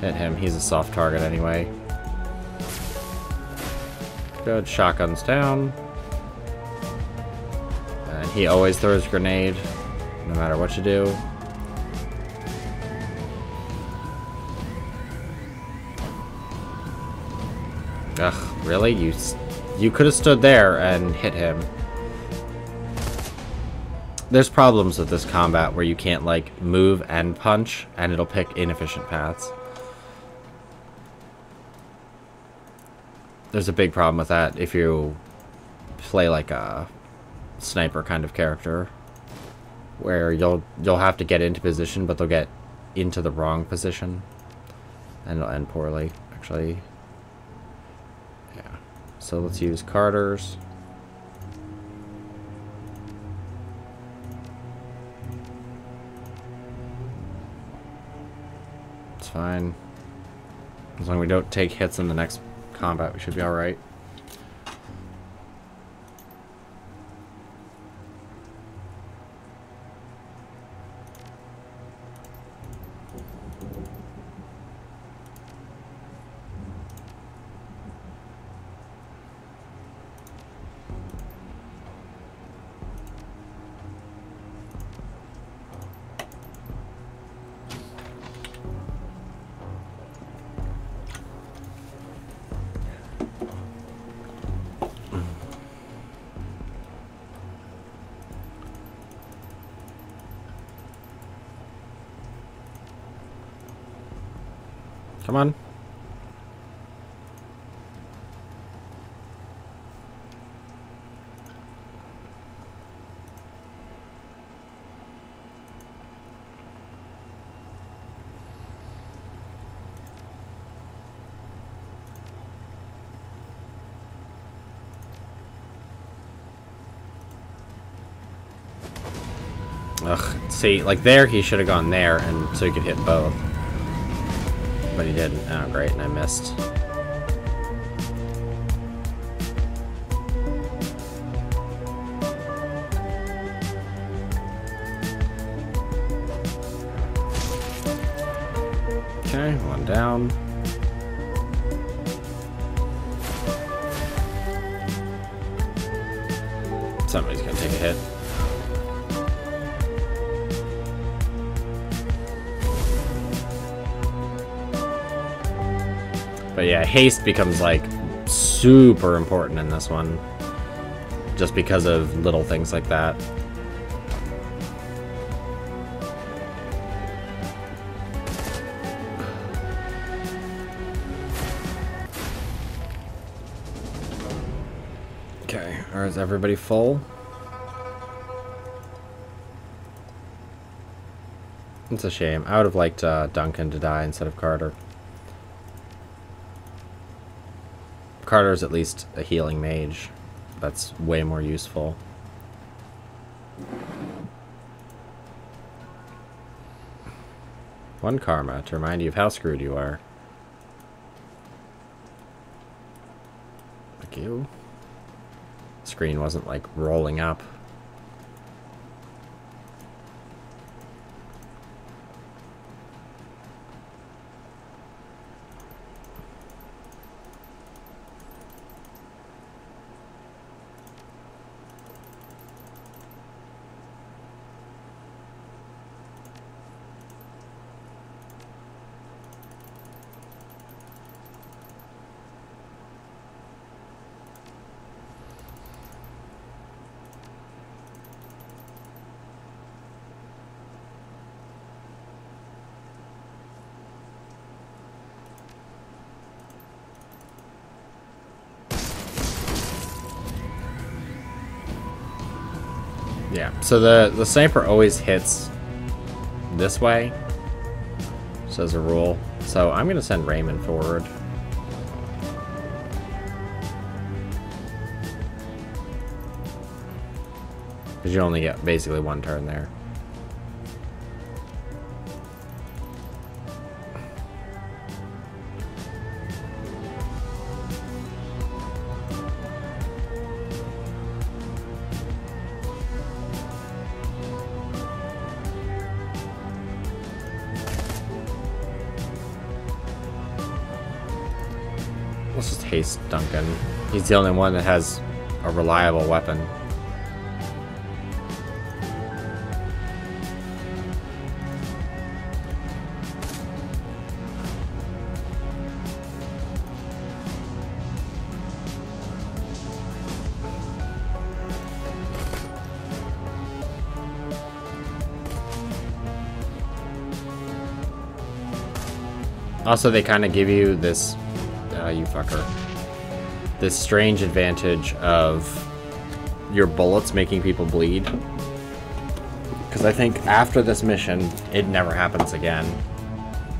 Hit him, he's a soft target anyway. Good, shotgun's down. And he always throws a grenade, no matter what you do. Ugh, really? You could have stood there and hit him. There's problems with this combat where you can't, like, move and punch, and it'll pick inefficient paths. There's a big problem with that if you play like a sniper kind of character, where you'll have to get into position, but they'll get into the wrong position, and it'll end poorly, actually. Yeah. So let's use Carter's. It's fine. As long as we don't take hits in the next combat, we should be alright. Come on. Ugh, see, like there he should have gone there and so he could hit both. But he didn't. Oh, great, and I missed. Okay, one down. Somebody's gonna take a hit. But yeah, haste becomes like super important in this one. Just because of little things like that. Okay, or is everybody full? It's a shame. I would have liked Duncan to die instead of Carter. Carter's at least a healing mage. That's way more useful. One karma to remind you of how screwed you are. Thank you. Screen wasn't like rolling up. Yeah, so the sniper always hits this way, just as a rule. So I'm going to send Raymond forward. Because you only get basically one turn there. Let's just haste Duncan. He's the only one that has a reliable weapon. Also, they kind of give you this... you fucker. This strange advantage of your bullets making people bleed. Because I think after this mission, it never happens again.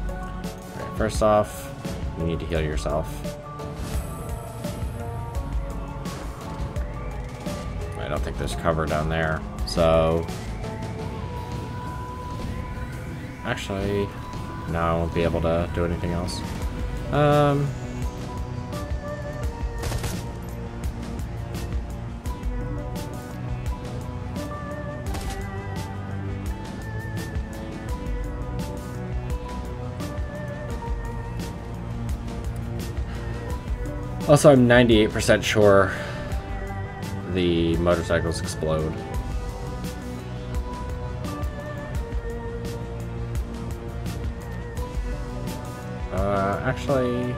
Alright, first off, you need to heal yourself. I don't think there's cover down there. So... Actually... No, I won't be able to do anything else. Also, I'm 98% sure the motorcycles explode. Actually,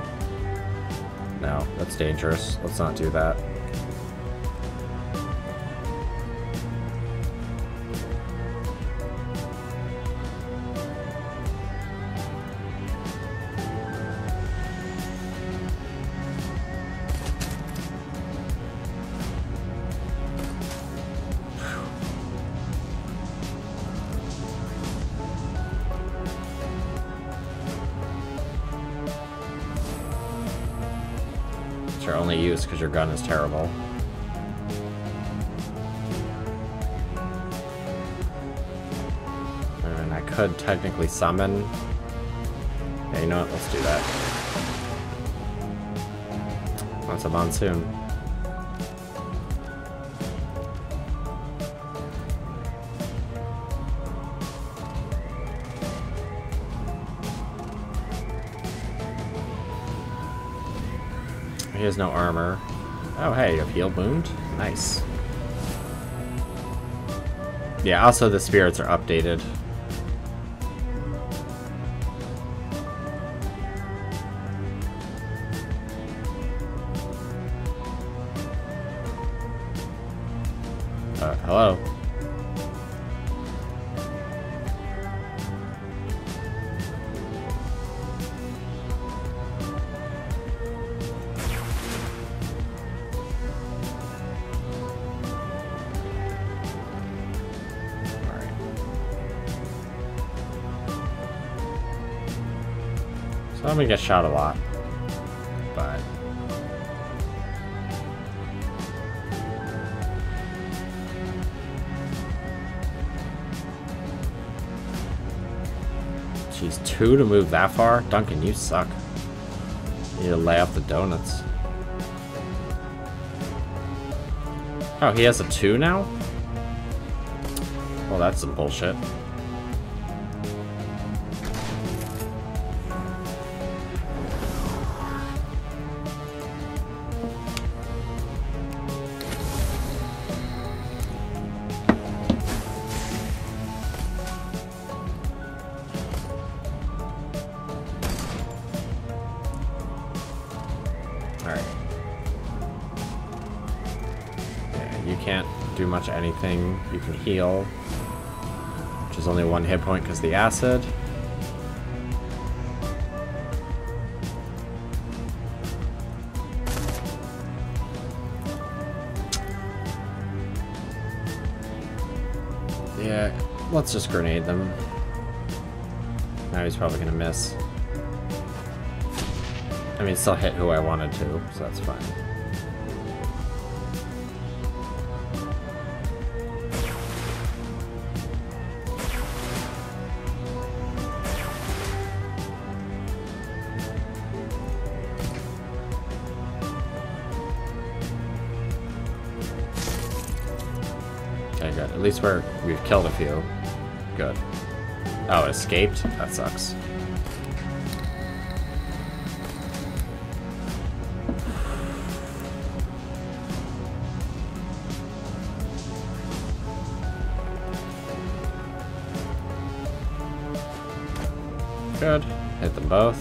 no, that's dangerous. Let's not do that. It's your only use because your gun is terrible. And I could technically summon. Yeah, you know what? Let's do that. Once a monsoon. He has no armor. Oh, hey, you have healed wound? Nice. Yeah, also the spirits are updated. Hello? So I'm gonna get shot a lot, but geez, 2 to move that far? Duncan, you suck. You need to lay off the donuts. Oh, he has a 2 now? Well, that's some bullshit. Do much anything. You can heal, which is only 1 hit point because the acid. Yeah, let's just grenade them. Now he's probably gonna miss. I mean, still hit who I wanted to, so that's fine. Okay, good. At least we've killed a few. Good. Oh, it escaped? That sucks. Good. Hit them both.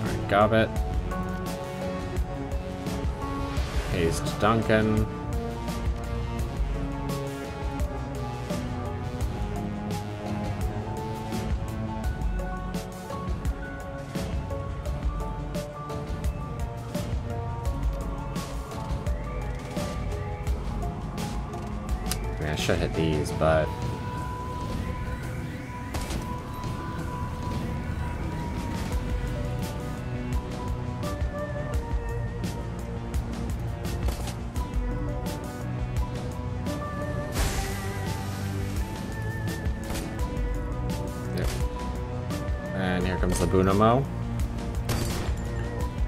Alright, Gobbet. Haste Duncan. I mean, I should hit these, but and here comes the Bunamo.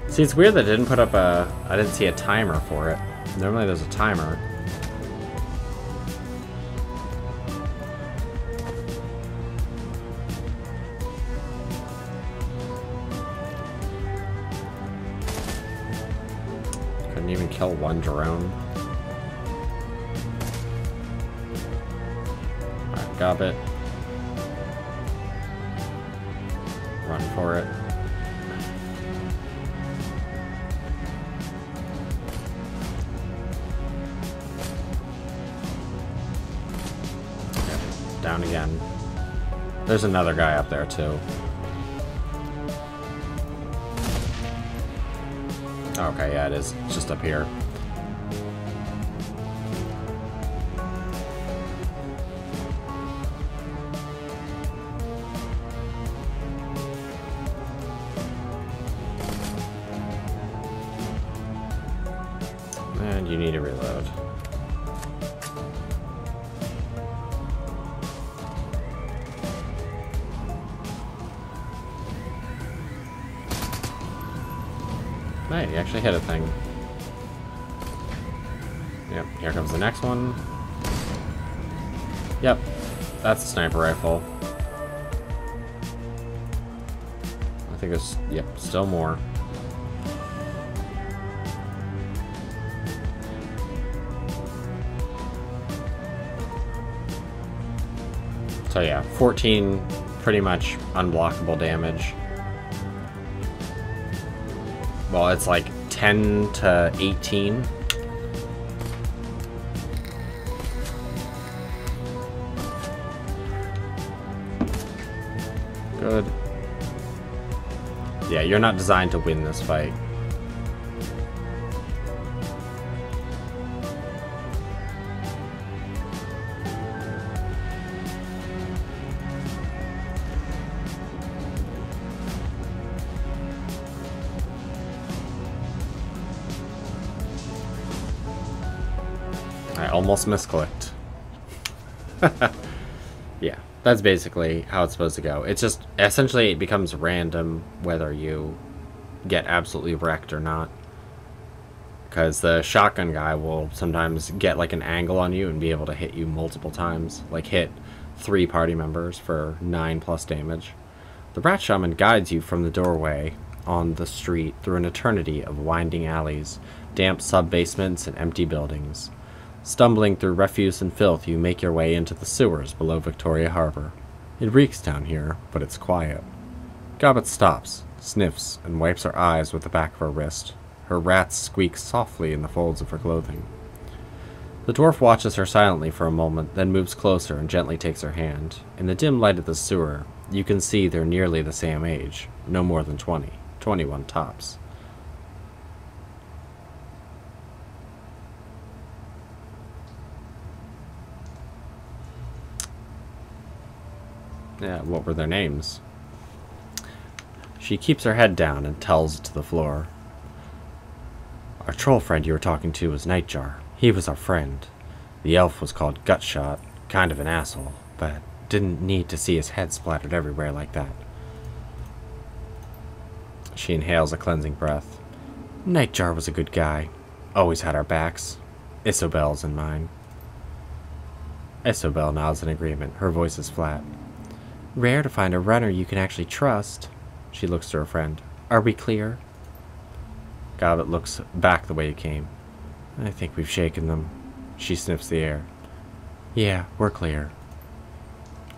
See, it's weird that I didn't put up I didn't see a timer for it. Normally there's a timer. Couldn't even kill one drone. Alright, Gobbet. Run for it. Okay, down again. There's another guy up there too. Okay, yeah, it is. It's just up here. You need to reload. Hey, you actually hit a thing. Yep, here comes the next one. Yep, that's a sniper rifle. I think there's, yep, still more. So yeah, 14 pretty much unblockable damage. Well, it's like 10 to 18. Good. Yeah, you're not designed to win this fight. I almost misclicked. Yeah, that's basically how it's supposed to go. It's just, essentially it becomes random whether you get absolutely wrecked or not. Because the shotgun guy will sometimes get like an angle on you and be able to hit you multiple times. Like hit 3 party members for 9+ damage. The rat shaman guides you from the doorway on the street through an eternity of winding alleys, damp sub-basements, and empty buildings. Stumbling through refuse and filth, you make your way into the sewers below Victoria Harbor. It reeks down here, but it's quiet. Gobbet stops, sniffs, and wipes her eyes with the back of her wrist. Her rats squeak softly in the folds of her clothing. The dwarf watches her silently for a moment, then moves closer and gently takes her hand. In the dim light of the sewer, you can see they're nearly the same age, no more than 20, 21 tops. Yeah, what were their names? She keeps her head down and tells it to the floor. Our troll friend you were talking to was Nightjar. He was our friend. The elf was called Gutshot, kind of an asshole, but didn't need to see his head splattered everywhere like that. She inhales a cleansing breath. Nightjar was a good guy. Always had our backs. Isobel's and mine. Isobel nods in agreement. Her voice is flat. Rare to find a runner you can actually trust. She looks to her friend. Are we clear? Gobbet looks back the way he came. I think we've shaken them. She sniffs the air. Yeah, we're clear.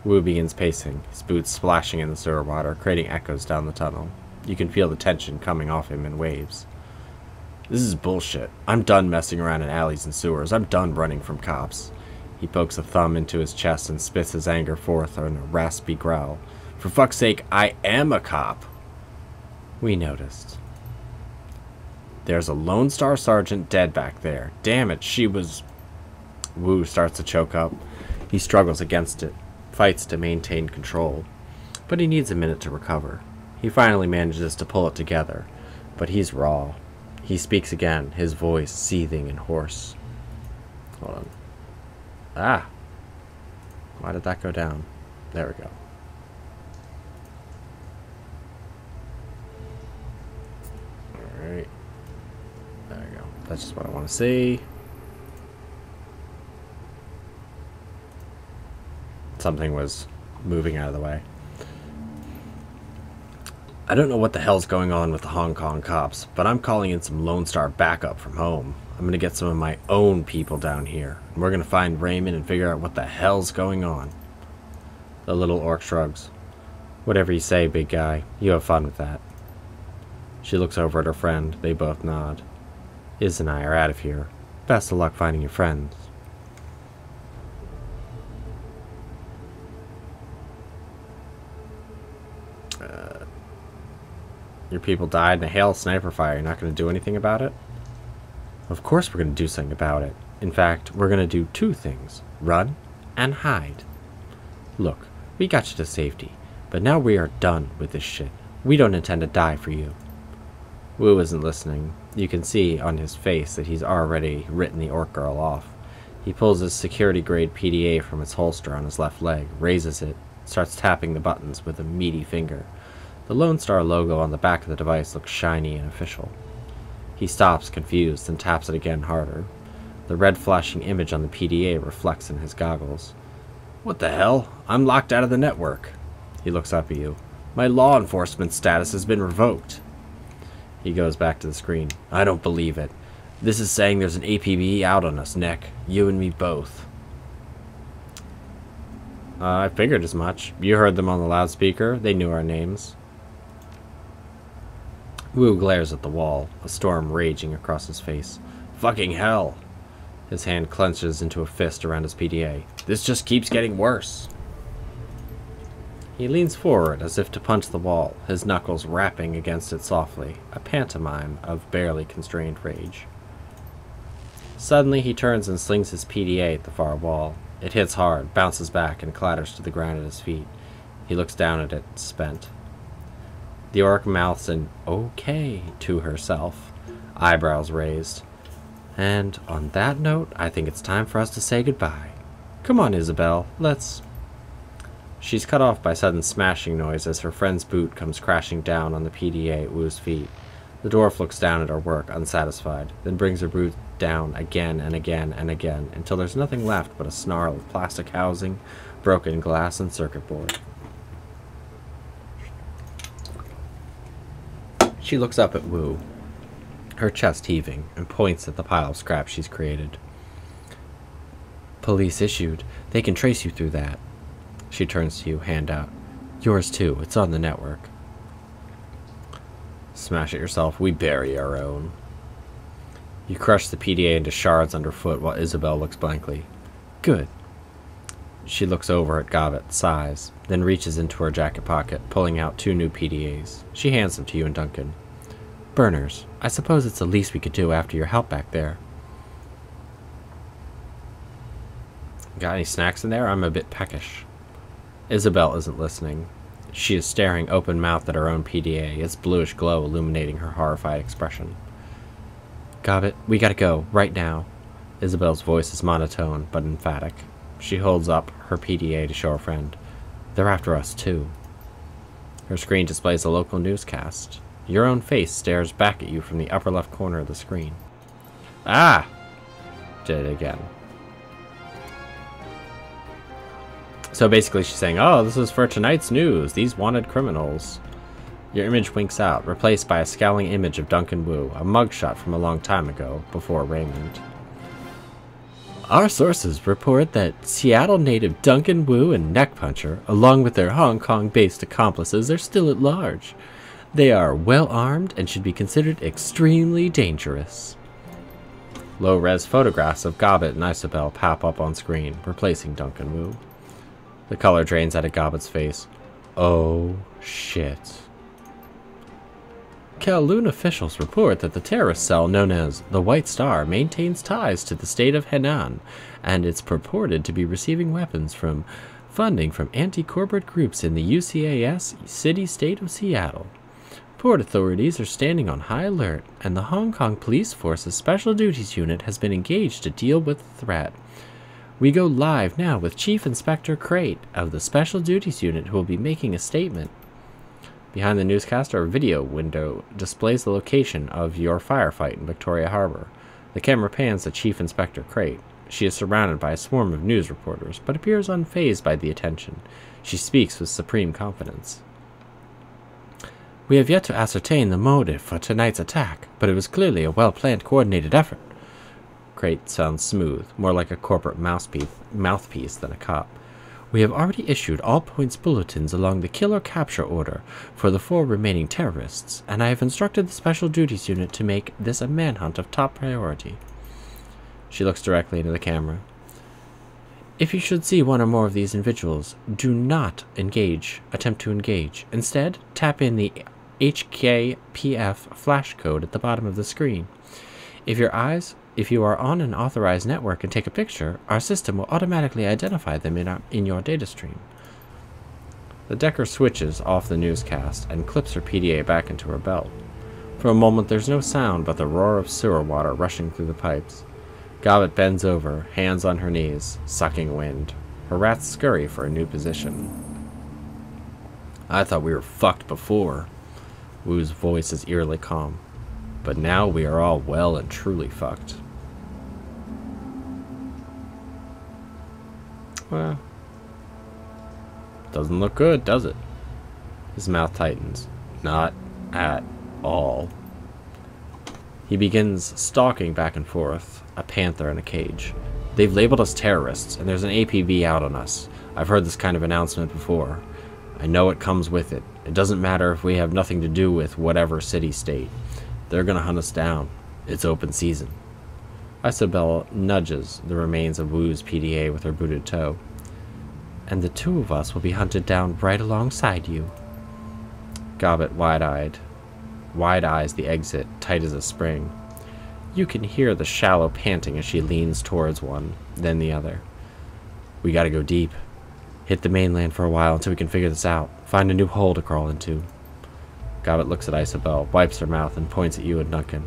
Wu begins pacing, his boots splashing in the sewer water, creating echoes down the tunnel. You can feel the tension coming off him in waves. This is bullshit. I'm done messing around in alleys and sewers. I'm done running from cops. He pokes a thumb into his chest and spits his anger forth in a raspy growl. For fuck's sake, I am a cop. We noticed. There's a Lone Star Sergeant dead back there. Damn it, she was... Wu starts to choke up. He struggles against it, fights to maintain control. But he needs a minute to recover. He finally manages to pull it together, but he's raw. He speaks again, his voice seething and hoarse. Hold on. Ah! Why did that go down? There we go. Alright. There we go. That's just what I want to see. Something was moving out of the way. I don't know what the hell's going on with the Hong Kong cops, but I'm calling in some Lone Star backup from home. I'm going to get some of my own people down here, and we're going to find Raymond and figure out what the hell's going on. The little orc shrugs. Whatever you say, big guy. You have fun with that. She looks over at her friend. They both nod. Iz and I are out of here. Best of luck finding your friends. Your people died in a hail sniper fire. You're not going to do anything about it? Of course we're going to do something about it. In fact, we're going to do 2 things. Run and hide. Look, we got you to safety, but now we are done with this shit. We don't intend to die for you. Wu isn't listening. You can see on his face that he's already written the orc girl off. He pulls his security-grade PDA from its holster on his left leg, raises it, starts tapping the buttons with a meaty finger. The Lone Star logo on the back of the device looks shiny and official. He stops, confused, and taps it again harder. The red flashing image on the PDA reflects in his goggles. "What the hell? I'm locked out of the network." He looks up at you. "My law enforcement status has been revoked." He goes back to the screen. "I don't believe it. This is saying there's an APB out on us, Nick. You and me both." I figured as much. You heard them on the loudspeaker. They knew our names. Wu glares at the wall, a storm raging across his face. "Fucking hell!" His hand clenches into a fist around his PDA. "This just keeps getting worse." He leans forward as if to punch the wall, his knuckles rapping against it softly, a pantomime of barely constrained rage. Suddenly he turns and slings his PDA at the far wall. It hits hard, bounces back, and clatters to the ground at his feet. He looks down at it, spent. The orc mouths an "okay" to herself, eyebrows raised. "And on that note, I think it's time for us to say goodbye. Come on, Isabel, let's..." She's cut off by sudden smashing noise as her friend's boot comes crashing down on the PDA at Wu's feet. The dwarf looks down at her work, unsatisfied, then brings her boot down again and again and again until there's nothing left but a snarl of plastic housing, broken glass, and circuit board. She looks up at Wu, her chest heaving, and points at the pile of scrap she's created. "Police issued. They can trace you through that." She turns to you, hand out. "Yours too. It's on the network." "Smash it yourself. We bury our own." You crush the PDA into shards underfoot while Isabel looks blankly. "Good." She looks over at Gobbet, sighs, then reaches into her jacket pocket, pulling out 2 new PDAs. She hands them to you and Duncan. "Burners. I suppose it's the least we could do after your help back there." "Got any snacks in there? I'm a bit peckish." Isabel isn't listening. She is staring open-mouthed at her own PDA, its bluish glow illuminating her horrified expression. "Gobbet, we gotta go, right now." Isabel's voice is monotone, but emphatic. She holds up her PDA to show her friend. "They're after us, too." Her screen displays a local newscast. Your own face stares back at you from the upper left corner of the screen. "Ah!" Did it again. So basically she's saying, "Oh, this is for tonight's news. These wanted criminals." Your image winks out, replaced by a scowling image of Duncan Wu, a mugshot from a long time ago, before Raymond. "Our sources report that Seattle native Duncan Wu and Neckpuncher, along with their Hong Kong-based accomplices, are still at large. They are well armed and should be considered extremely dangerous." Low-res photographs of Gobbet and Isabel pop up on screen, replacing Duncan Wu. The color drains out of Gobbet's face. "Oh, shit." Kowloon officials report that the terrorist cell known as the White Star maintains ties to the state of Henan, and it's purported to be receiving weapons from funding from anti-corporate groups in the UCAS city-state of Seattle. Port authorities are standing on high alert, and the Hong Kong Police Force's Special Duties Unit has been engaged to deal with the threat. We go live now with Chief Inspector Crate of the Special Duties Unit, who will be making a statement. Behind the newscaster, a video window displays the location of your firefight in Victoria Harbor. The camera pans to Chief Inspector Crate. She is surrounded by a swarm of news reporters, but appears unfazed by the attention. She speaks with supreme confidence. "We have yet to ascertain the motive for tonight's attack, but it was clearly a well-planned, coordinated effort." Crate sounds smooth, more like a corporate mouthpiece than a cop. "We have already issued all points bulletins along the kill or capture order for the 4 remaining terrorists, and I have instructed the Special Duties Unit to make this a manhunt of top priority." She looks directly into the camera. "If you should see one or more of these individuals, do not attempt to engage. Instead, tap in the HKPF flash code at the bottom of the screen. If you are on an authorized network and take a picture, our system will automatically identify them in your data stream." The Decker switches off the newscast and clips her PDA back into her belt. For a moment there's no sound but the roar of sewer water rushing through the pipes. Gobbet bends over, hands on her knees, sucking wind. Her rats scurry for a new position. I thought we were fucked before. Wu's voice is eerily calm. But now we are all well and truly fucked. Well, doesn't look good, does it? His mouth tightens. Not at all. He begins stalking back and forth, a panther in a cage. They've labeled us terrorists, and there's an APB out on us. I've heard this kind of announcement before. I know it comes with it. It doesn't matter if we have nothing to do with whatever city-state. They're gonna hunt us down. It's open season. Isabel nudges the remains of Wu's PDA with her booted toe. And the two of us will be hunted down right alongside you. Gobbet wide-eyes the exit, tight as a spring. You can hear the shallow panting as she leans towards one, then the other. We gotta go deep. Hit the mainland for a while until we can figure this out. Find a new hole to crawl into. Gobbet looks at Isabel, wipes her mouth, and points at you and Duncan.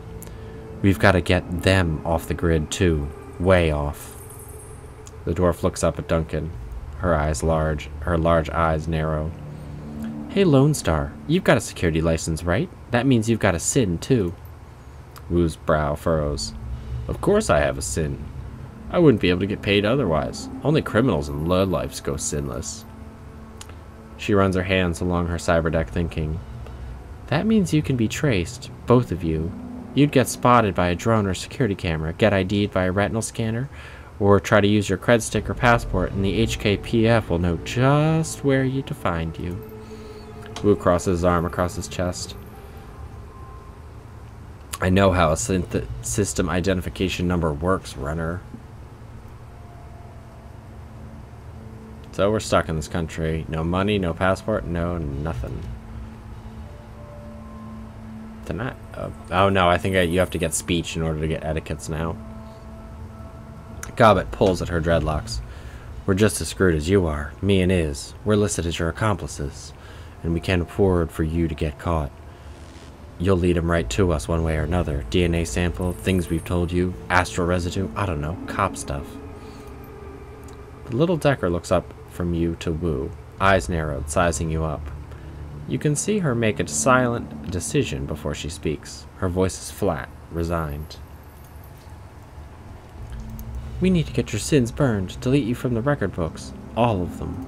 We've got to get them off the grid, too. Way off. The dwarf looks up at Duncan, her large eyes narrow. Hey, Lone Star, you've got a security license, right? That means you've got a SIN, too. Wu's brow furrows. Of course I have a SIN. I wouldn't be able to get paid otherwise. Only criminals and lowlifes go sinless. She runs her hands along her cyberdeck, thinking, that means you can be traced, both of you. You'd get spotted by a drone or security camera, get ID'd by a retinal scanner, or try to use your cred stick or passport, and the HKPF will know just where to find you. Wu crosses his arm across his chest. I know how a system identification number works, runner. So we're stuck in this country. No money, no passport, no nothing. Tonight? Oh no, I think you have to get speech in order to get etiquettes now. Gobbet pulls at her dreadlocks. We're just as screwed as you are, me and Iz. We're listed as your accomplices, and we can't afford for you to get caught. You'll lead them right to us one way or another. DNA sample, things we've told you, astral residue, I don't know, cop stuff. The little Decker looks up from you to Wu, eyes narrowed, sizing you up. You can see her make a silent decision before she speaks. Her voice is flat, resigned. We need to get your sins burned, delete you from the record books. All of them.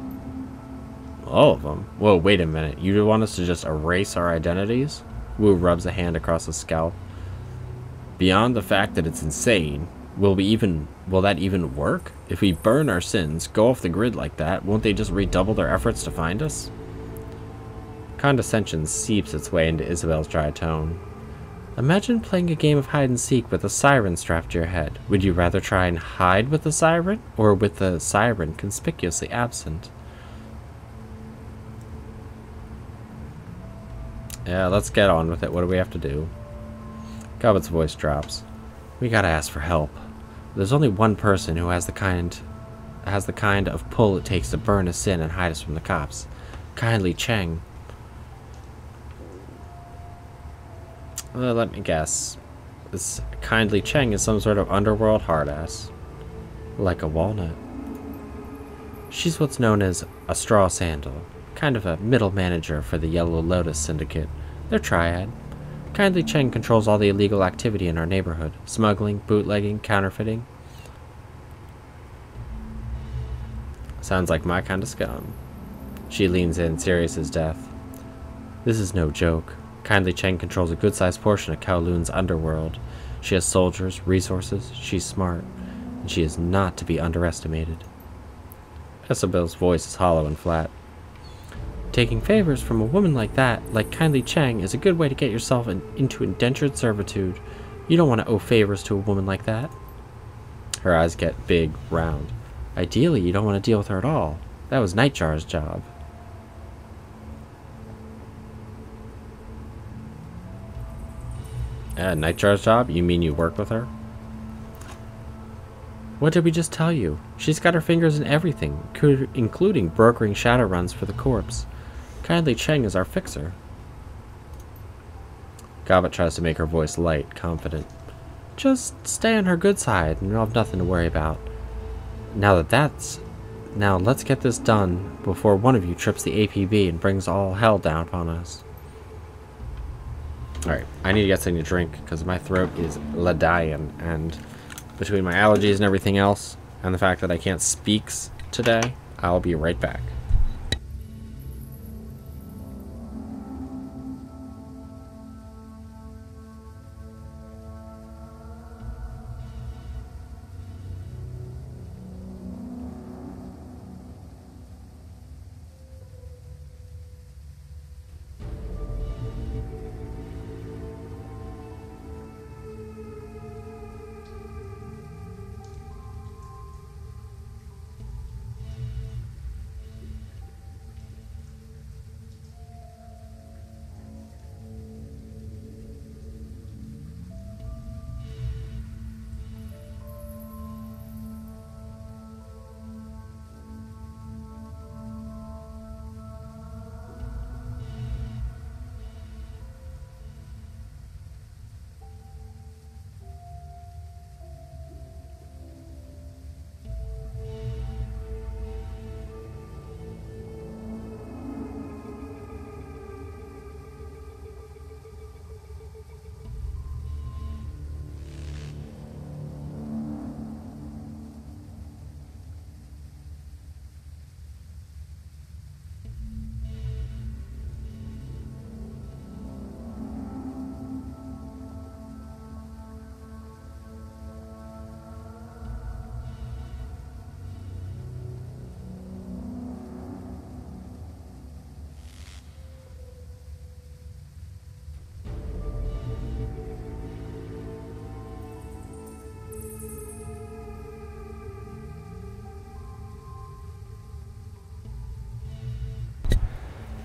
All of them? Whoa, wait a minute. You want us to just erase our identities? Wu rubs a hand across his scalp. Beyond the fact that it's insane, will that even work? If we burn our sins, go off the grid like that, won't they just redouble their efforts to find us? Condescension seeps its way into Isabel's dry tone. Imagine playing a game of hide-and-seek with a siren strapped to your head. Would you rather try and hide with the siren, or with the siren conspicuously absent? Yeah, let's get on with it. What do we have to do? Gobbet's voice drops. We gotta ask for help. There's only one person who has the kind of pull it takes to burn a sin and hide us from the cops. Kindly Cheng. Let me guess. This Kindly Cheng is some sort of underworld hardass. Like a walnut. She's what's known as a straw sandal. Kind of a middle manager for the Yellow Lotus Syndicate. They're triad. Kindly Cheng controls all the illegal activity in our neighborhood. Smuggling, bootlegging, counterfeiting. Sounds like my kind of scum. She leans in, serious as death. This is no joke. Kindly Cheng controls a good-sized portion of Kowloon's underworld. She has soldiers, resources, she's smart, and she is not to be underestimated. Isabel's voice is hollow and flat. Taking favors from a woman like that, like Kindly Cheng, is a good way to get yourself into indentured servitude. You don't want to owe favors to a woman like that. Her eyes get big, round. Ideally, you don't want to deal with her at all. That was Nightjar's job. Nightjar's job? You mean you work with her? What did we just tell you? She's got her fingers in everything, including brokering Shadowruns for the corpse. Kindly Cheng is our fixer. Gobbet tries to make her voice light, confident. Just stay on her good side, and you'll have nothing to worry about. Now let's get this done before one of you trips the APB and brings all hell down upon us. Alright, I need to get something to drink, because my throat is la-dying, and between my allergies and everything else, and the fact that I can't speak today, I'll be right back.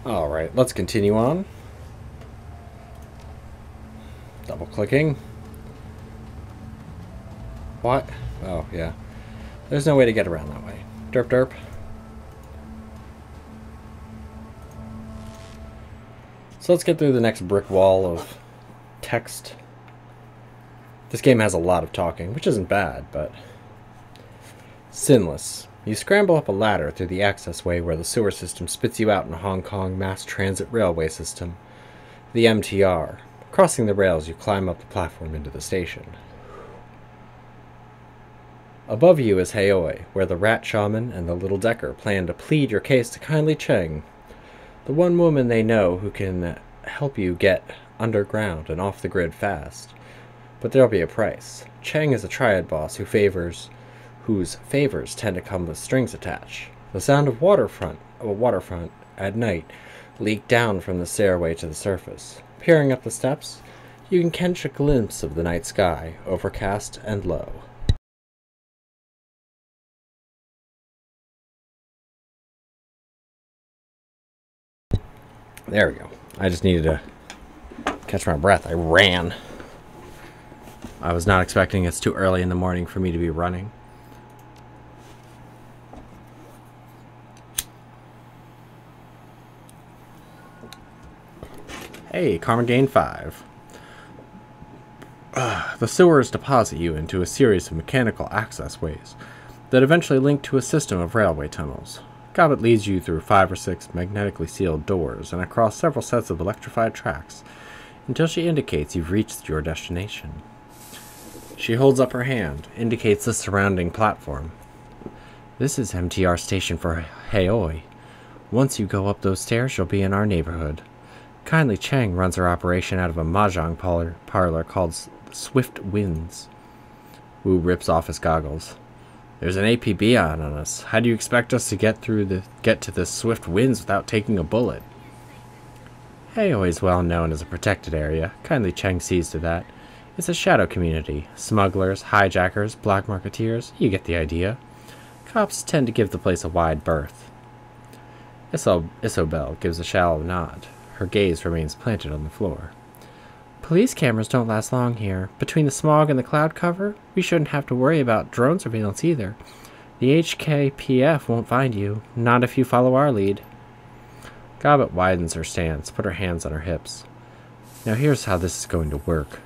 Alright, let's continue on. Double clicking. What? Oh, yeah. There's no way to get around that way. Derp derp. So let's get through the next brick wall of text. This game has a lot of talking, which isn't bad, but... Sinless. You scramble up a ladder through the access way where the sewer system spits you out in a Hong Kong mass transit railway system, the MTR. Crossing the rails, you climb up the platform into the station. Above you is Haoi, where the rat shaman and the little decker plan to plead your case to kindly Cheng, the one woman they know who can help you get underground and off the grid fast. But there'll be a price. Cheng is a triad boss whose favors tend to come with strings attached. The sound of waterfront at night leaked down from the stairway to the surface. Peering up the steps, you can catch a glimpse of the night sky, overcast and low. There we go. I just needed to catch my breath. I ran. I was not expecting it's too early in the morning for me to be running. Hey, Karma Gain 5. The sewers deposit you into a series of mechanical access ways that eventually link to a system of railway tunnels. Gobbet leads you through 5 or 6 magnetically sealed doors and across several sets of electrified tracks until she indicates you've reached your destination. She holds up her hand, indicates the surrounding platform. This is MTR station for Haoi. Once you go up those stairs, you'll be in our neighborhood. Kindly Cheng runs her operation out of a mahjong parlor called Swift Winds. Wu rips off his goggles. There's an APB on us. How do you expect us to get to the Swift Winds without taking a bullet? Haoi is well known as a protected area. Kindly Cheng sees to that. It's a shadow community. Smugglers, hijackers, black marketeers. You get the idea. Cops tend to give the place a wide berth. Isobel gives a shallow nod. Her gaze remains planted on the floor. Police cameras don't last long here. Between the smog and the cloud cover, we shouldn't have to worry about drone surveillance either. The HKPF won't find you, not if you follow our lead. Gobbet widens her stance, put her hands on her hips. Now here's how this is going to work.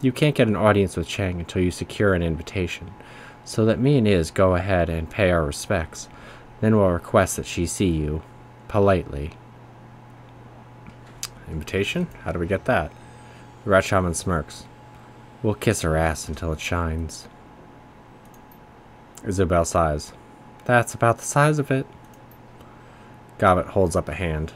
You can't get an audience with Chang until you secure an invitation, so that me and Iz go ahead and pay our respects. Then we'll request that she see you, politely. Invitation? How do we get that? The rat shaman smirks. We'll kiss her ass until it shines. Isabel sighs. That's about the size of it. Gobbet holds up a hand.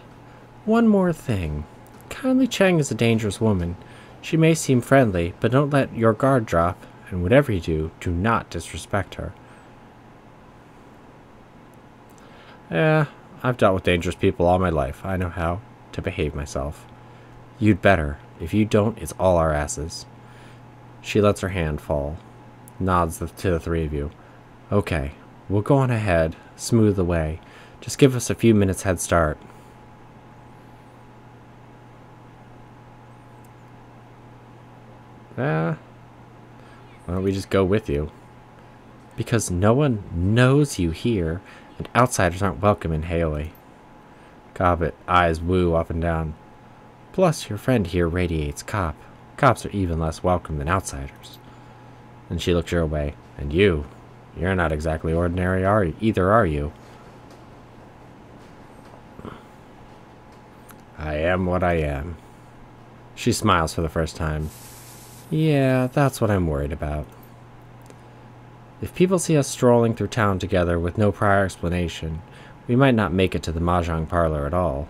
One more thing. Kindly Chang is a dangerous woman. She may seem friendly, but don't let your guard drop, and whatever you do, do not disrespect her. Yeah, I've dealt with dangerous people all my life. I know how to behave myself. You'd better. If you don't, it's all our asses. She lets her hand fall. Nods to the three of you. Okay, we'll go on ahead. Smooth the way. Just give us a few minutes head start. Why don't we just go with you? Because no one knows you here, and outsiders aren't welcome in Haley. Gobbet eyes Wu up and down. Plus, your friend here radiates cop. Cops are even less welcome than outsiders. Then she looked your way. And you're not exactly ordinary, either are you? I am what I am. She smiles for the first time. Yeah, that's what I'm worried about. If people see us strolling through town together with no prior explanation, we might not make it to the mahjong parlor at all.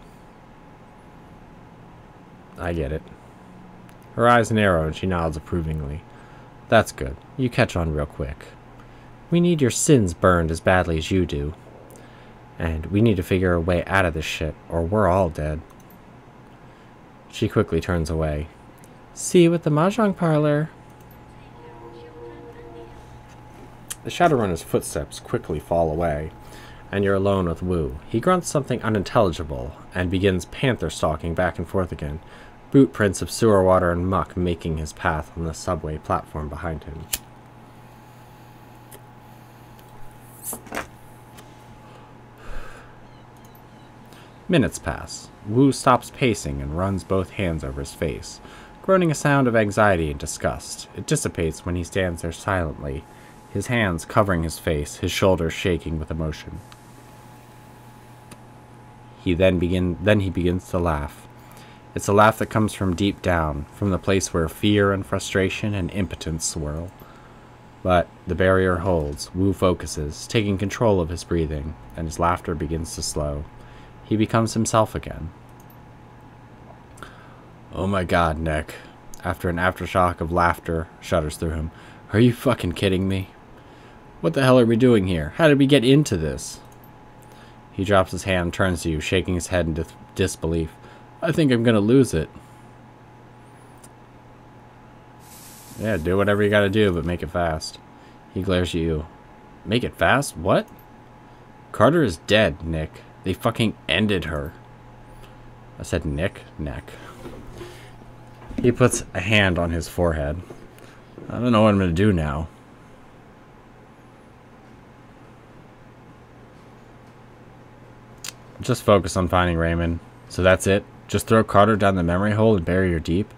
I get it. Her eyes narrow and she nods approvingly. That's good. You catch on real quick. We need your sins burned as badly as you do. And we need to figure a way out of this shit, or we're all dead. She quickly turns away. See you at the mahjong parlor. The Shadowrunner's footsteps quickly fall away, and you're alone with Wu. He grunts something unintelligible and begins panther stalking back and forth again, boot prints of sewer water and muck making his path on the subway platform behind him. Minutes pass. Wu stops pacing and runs both hands over his face, groaning a sound of anxiety and disgust. It dissipates when he stands there silently, his hands covering his face, his shoulders shaking with emotion. He begins to laugh. It's a laugh that comes from deep down, from the place where fear and frustration and impotence swirl. But the barrier holds. Wu focuses, taking control of his breathing, and his laughter begins to slow. He becomes himself again. Oh my god, Nick. After an aftershock of laughter shudders through him. Are you fucking kidding me? What the hell are we doing here? How did we get into this? He drops his hand, turns to you, shaking his head in disbelief. I think I'm gonna lose it. Yeah, do whatever you gotta do, but make it fast. He glares at you. Make it fast? What? Carter is dead, Nick. They fucking ended her. I said Nick? Neck. He puts a hand on his forehead. I don't know what I'm gonna do now. Just focus on finding Raymond. So that's it? Just throw Carter down the memory hole and bury her deep?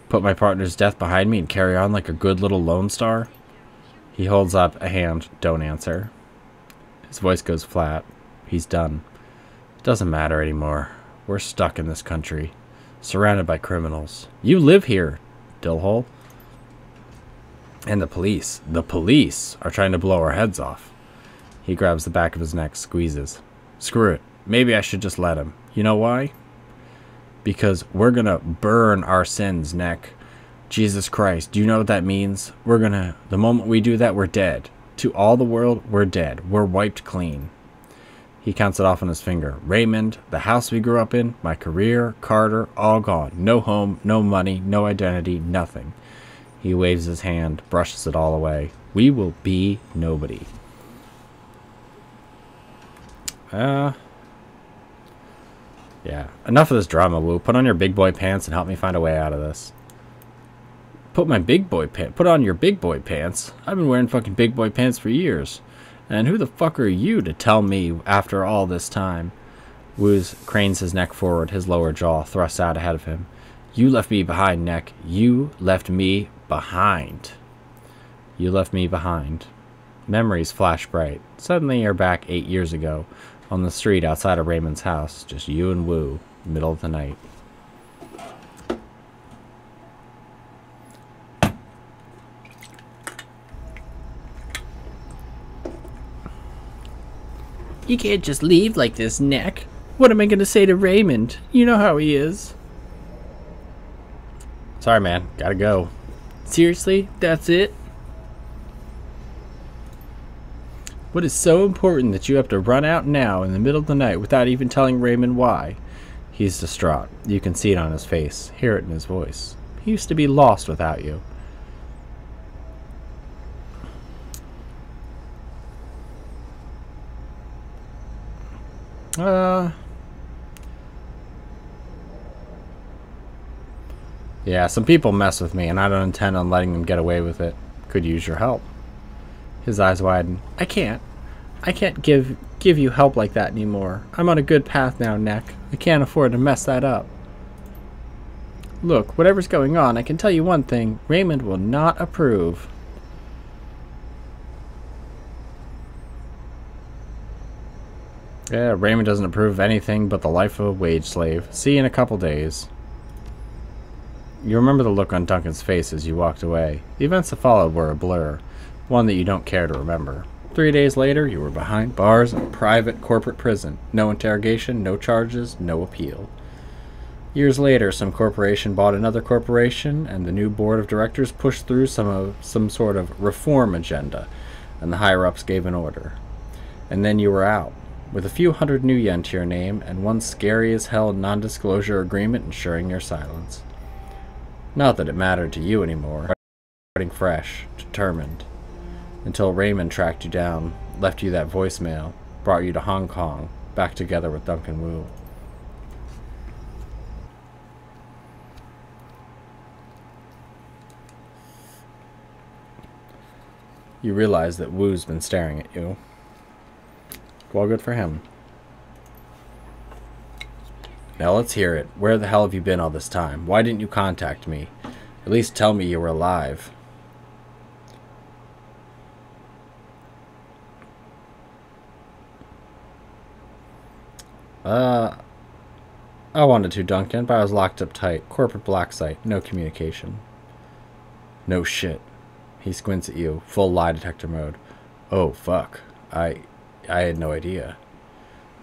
Put my partner's death behind me and carry on like a good little Lone Star? He holds up a hand. Don't answer. His voice goes flat. He's done. It doesn't matter anymore. We're stuck in this country. Surrounded by criminals. You live here, Dillhole. And the police are trying to blow our heads off. He grabs the back of his neck, squeezes. Screw it. Maybe I should just let him. You know why? Because we're gonna burn our sins, Nick. Jesus Christ, do you know what that means? The moment we do that, we're dead. To all the world, we're dead. We're wiped clean. He counts it off on his finger. Raymond, the house we grew up in, my career, Carter, all gone. No home, no money, no identity, nothing. He waves his hand, brushes it all away. We will be nobody. Yeah. Enough of this drama, Wu. Put on your big boy pants and help me find a way out of this. Put on your big boy pants? I've been wearing fucking big boy pants for years. And who the fuck are you to tell me after all this time? Wu cranes his neck forward, his lower jaw thrust out ahead of him. You left me behind, Neck. You left me behind. You left me behind. Memories flash bright. Suddenly you're back 8 years ago, on the street outside of Raymond's house. Just you and Wu, middle of the night. You can't just leave like this, Neck. What am I gonna say to Raymond? You know how he is. Sorry, man. Gotta go. Seriously? That's it? What is so important that you have to run out now in the middle of the night without even telling Raymond why? He's distraught. You can see it on his face, hear it in his voice. He used to be lost without you. Yeah, some people mess with me, and I don't intend on letting them get away with it. Could use your help. His eyes widen. I can't give you help like that anymore. I'm on a good path now, Neck. I can't afford to mess that up. Look, whatever's going on, I can tell you one thing. Raymond will not approve. Yeah, Raymond doesn't approve of anything but the life of a wage slave. See you in a couple days. You remember the look on Duncan's face as you walked away. The events that followed were a blur, one that you don't care to remember. 3 days later, you were behind bars in a private corporate prison. No interrogation, no charges, no appeal. Years later, some corporation bought another corporation, and the new board of directors pushed through some sort of reform agenda, and the higher-ups gave an order. And then you were out, with a few hundred new yen to your name, and one scary-as-hell non-disclosure agreement ensuring your silence. Not that it mattered to you anymore. Starting fresh, determined. Until Raymond tracked you down, left you that voicemail, brought you to Hong Kong, back together with Duncan Wu. You realize that Wu's been staring at you. Well, good for him. Now let's hear it. Where the hell have you been all this time? Why didn't you contact me? At least tell me you were alive. I wanted to, Duncan, but I was locked up tight. Corporate black site. No communication. No shit. He squints at you. Full lie detector mode. Oh, fuck. I had no idea.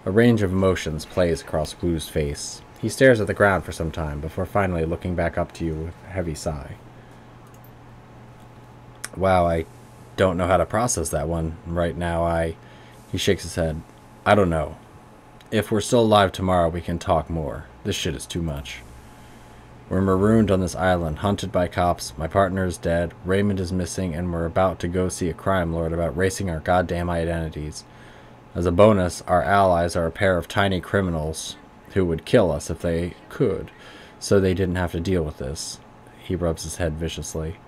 A range of emotions plays across Wu's face. He stares at the ground for some time before finally looking back up to you with a heavy sigh. Wow, I don't know how to process that one right now. He shakes his head. I don't know. If we're still alive tomorrow, we can talk more. This shit is too much. We're marooned on this island, hunted by cops. My partner is dead. Raymond is missing, and we're about to go see a crime lord about racing our goddamn identities. As a bonus, our allies are a pair of tiny criminals who would kill us if they could, so they didn't have to deal with this. He rubs his head viciously.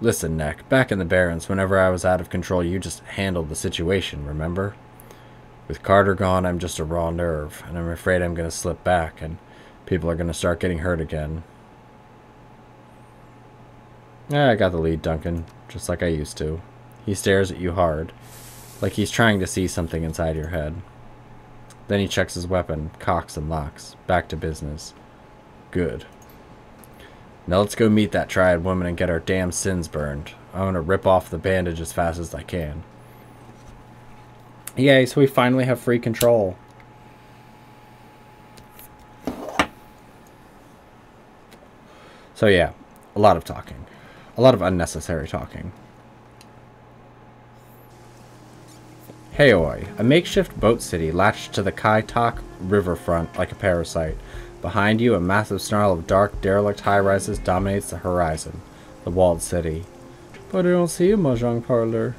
Listen, Neck, back in the Barrens, whenever I was out of control, you just handled the situation, remember? With Carter gone, I'm just a raw nerve, and I'm afraid I'm going to slip back, and people are going to start getting hurt again. I got the lead, Duncan, just like I used to. He stares at you hard, like he's trying to see something inside your head. Then he checks his weapon, cocks and locks. Back to business. Good. Now let's go meet that triad woman and get our damn sins burned. I want to rip off the bandage as fast as I can. Yay, so we finally have free control. So yeah, a lot of talking. A lot of unnecessary talking. Heoi, a makeshift boat city latched to the Kai Tak riverfront like a parasite. Behind you, a massive snarl of dark, derelict high-rises dominates the horizon. The walled city. But I don't see a mahjong parlor.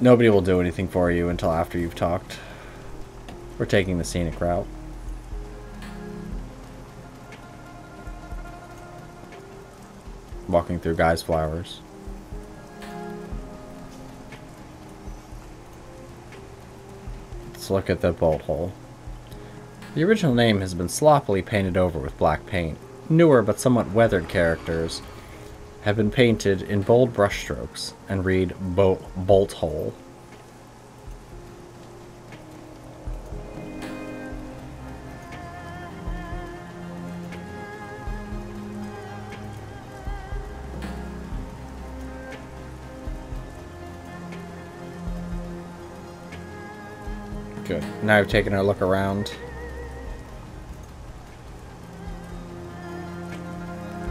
Nobody will do anything for you until after you've talked. We're taking the scenic route. walking through Guy's Flowers. Let's look at the bolt hole. The original name has been sloppily painted over with black paint. Newer but somewhat weathered characters have been painted in bold brushstrokes and read bolt hole. Good. Now I've taken a look around.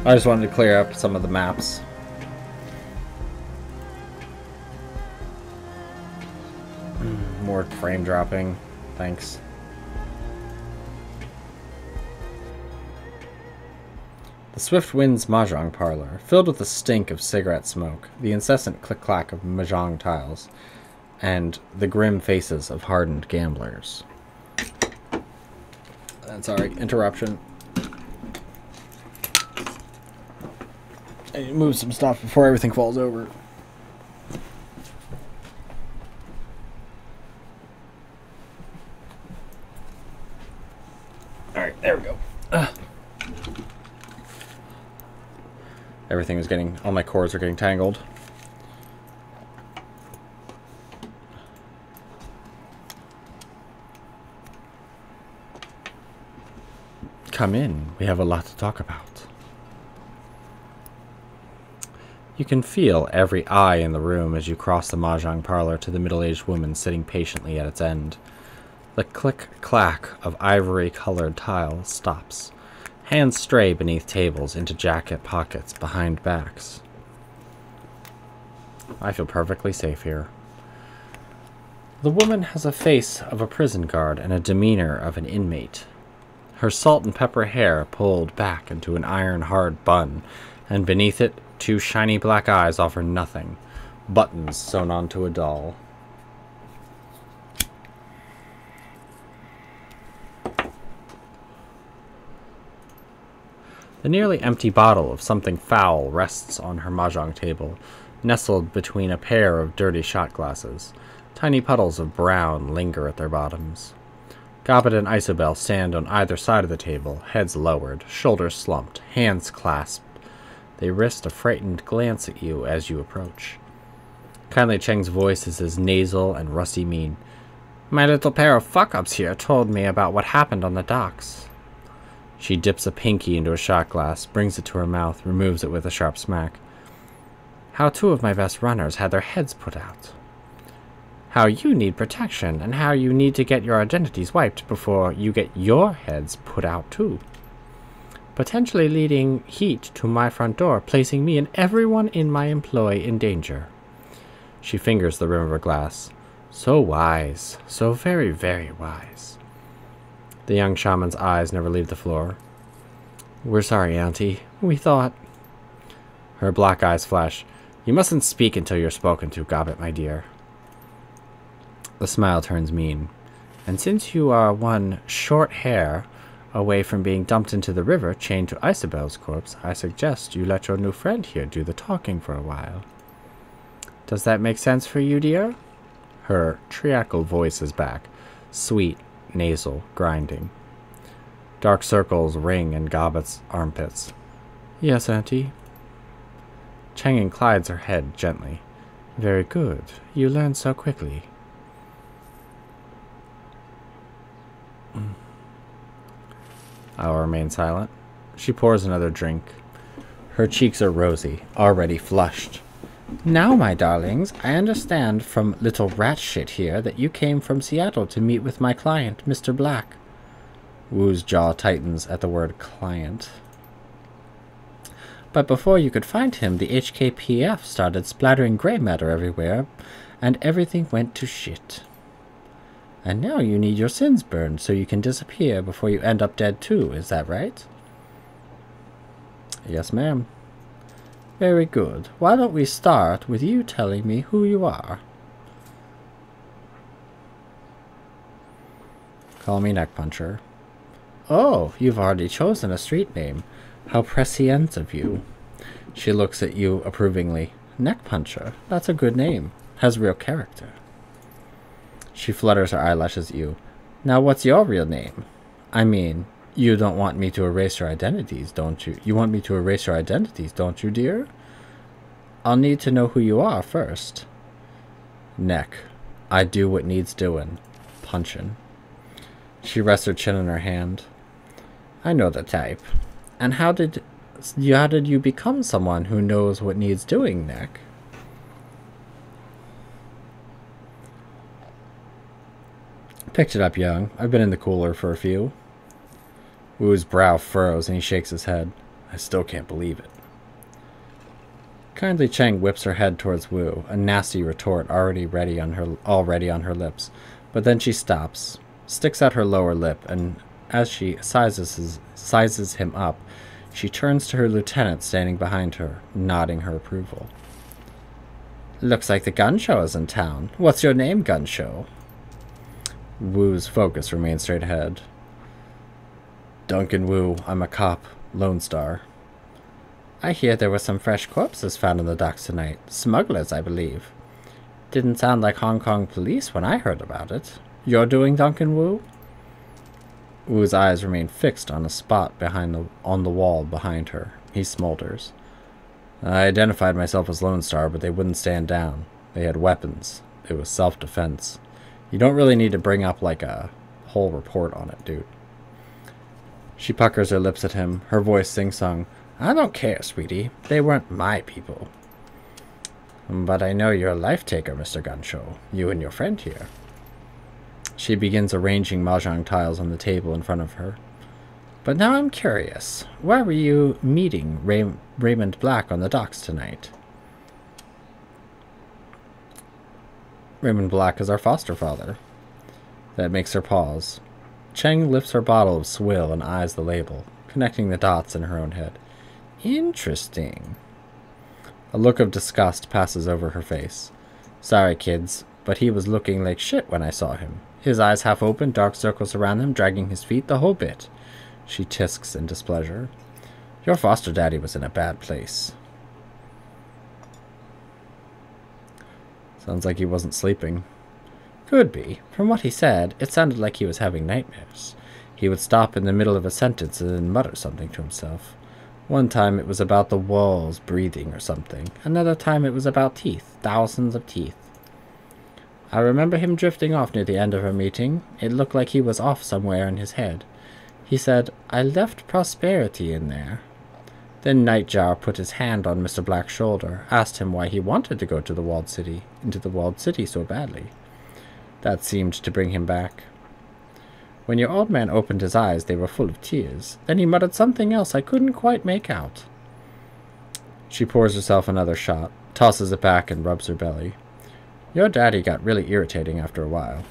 I just wanted to clear up some of the maps. More frame dropping. Thanks. The Swift Wind's Mahjong parlor, filled with the stink of cigarette smoke, the incessant click-clack of mahjong tiles, and the grim faces of hardened gamblers. Sorry, interruption. I need to move some stuff before everything falls over. Alright, there we go. Everything is getting... all my cords are getting tangled. Come in. We have a lot to talk about. You can feel every eye in the room as you cross the mahjong parlor to the middle-aged woman sitting patiently at its end. The click-clack of ivory-colored tile stops. Hands stray beneath tables into jacket pockets behind backs. I feel perfectly safe here. The woman has a face of a prison guard and a demeanor of an inmate. Her salt and pepper hair pulled back into an iron-hard bun, and beneath it, 2 shiny black eyes offer nothing. Buttons sewn onto a doll. The nearly empty bottle of something foul rests on her mahjong table, nestled between a pair of dirty shot glasses. Tiny puddles of brown linger at their bottoms. Gobbet and Isobel stand on either side of the table, heads lowered, shoulders slumped, hands clasped. They risk a frightened glance at you as you approach. Kindly Cheng's voice is as nasal and rusty mean. My little pair of fuck-ups here told me about what happened on the docks. She dips a pinky into a shot glass, brings it to her mouth, removes it with a sharp smack. How 2 of my best runners had their heads put out. How you need protection, and how you need to get your identities wiped before you get your heads put out too. Potentially leading heat to my front door, placing me and everyone in my employ in danger. She fingers the rim of her glass. So wise. So very, very wise. The young shaman's eyes never leave the floor. We're sorry, Auntie. We thought... Her black eyes flash. You mustn't speak until you're spoken to, Gobbet, my dear. The smile turns mean. And since you are one short hair away from being dumped into the river chained to Isobel's corpse, I suggest you let your new friend here do the talking for a while. Does that make sense for you, dear? Her triacal voice is back, sweet, nasal, grinding. Dark circles ring in Gobbet's armpits. Yes, Auntie. Cheng inclines her head gently. Very good. You learn so quickly. I'll remain silent. She pours another drink. Her cheeks are rosy, already flushed. Now, my darlings, I understand from little rat shit here that you came from Seattle to meet with my client, Mr. Black. Wu's jaw tightens at the word client. But before you could find him, the HKPF started splattering gray matter everywhere, and everything went to shit. And now you need your sins burned so you can disappear before you end up dead too, is that right? Yes, ma'am. Very good. Why don't we start with you telling me who you are? Call me Neckpuncher. Oh, you've already chosen a street name. How prescient of you. She looks at you approvingly. Neck puncher. That's a good name. Has real character. She flutters her eyelashes at you. Now what's your real name? I mean, you don't want me to erase your identities, don't you? You want me to erase your identities, don't you, dear? I'll need to know who you are first. Neck. I do what needs doing. Punchin'. She rests her chin in her hand. I know the type. And how did you become someone who knows what needs doing, Neck? Picked it up young. I've been in the cooler for a few. Wu's brow furrows and he shakes his head. I still can't believe it. Kindly Cheng whips her head towards Wu, a nasty retort already on her lips. But then she stops, sticks out her lower lip, and as she sizes him up, she turns to her lieutenant standing behind her, nodding her approval. Looks like the gun show is in town. What's your name, gun show? Wu's focus remains straight ahead. Duncan Wu, I'm a cop, Lone Star. I hear there were some fresh corpses found in the docks tonight. Smugglers, I believe. Didn't sound like Hong Kong police when I heard about it. You're doing Duncan Wu? Wu's eyes remain fixed on a spot on the wall behind her. He smolders. I identified myself as Lone Star, but they wouldn't stand down. They had weapons. It was self-defense. You don't really need to bring up like a whole report on it, dude. She puckers her lips at him, her voice sing-song. I don't care, sweetie. They weren't my people. But I know you're a life-taker, Mr. Gunshow. You and your friend here. She begins arranging mahjong tiles on the table in front of her. But now I'm curious. Why were you meeting Raymond Black on the docks tonight? Raymond Black is our foster father. That makes her pause. Cheng lifts her bottle of swill and eyes the label, connecting the dots in her own head. Interesting. A look of disgust passes over her face. Sorry, kids, but he was looking like shit when I saw him. His eyes half open, dark circles around him, dragging his feet, the whole bit. She tisks in displeasure. Your foster daddy was in a bad place. Sounds like he wasn't sleeping. Could be. From what he said, it sounded like he was having nightmares. He would stop in the middle of a sentence and then mutter something to himself. One time it was about the walls breathing or something. Another time it was about teeth. Thousands of teeth. I remember him drifting off near the end of our meeting. It looked like he was off somewhere in his head. He said, I left prosperity in there. Then Nightjar put his hand on Mr. Black's shoulder, asked him why he wanted to go to the walled city, so badly. That seemed to bring him back. When your old man opened his eyes, they were full of tears. Then he muttered something else I couldn't quite make out. She pours herself another shot, tosses it back, and rubs her belly. Your daddy got really irritating after a while.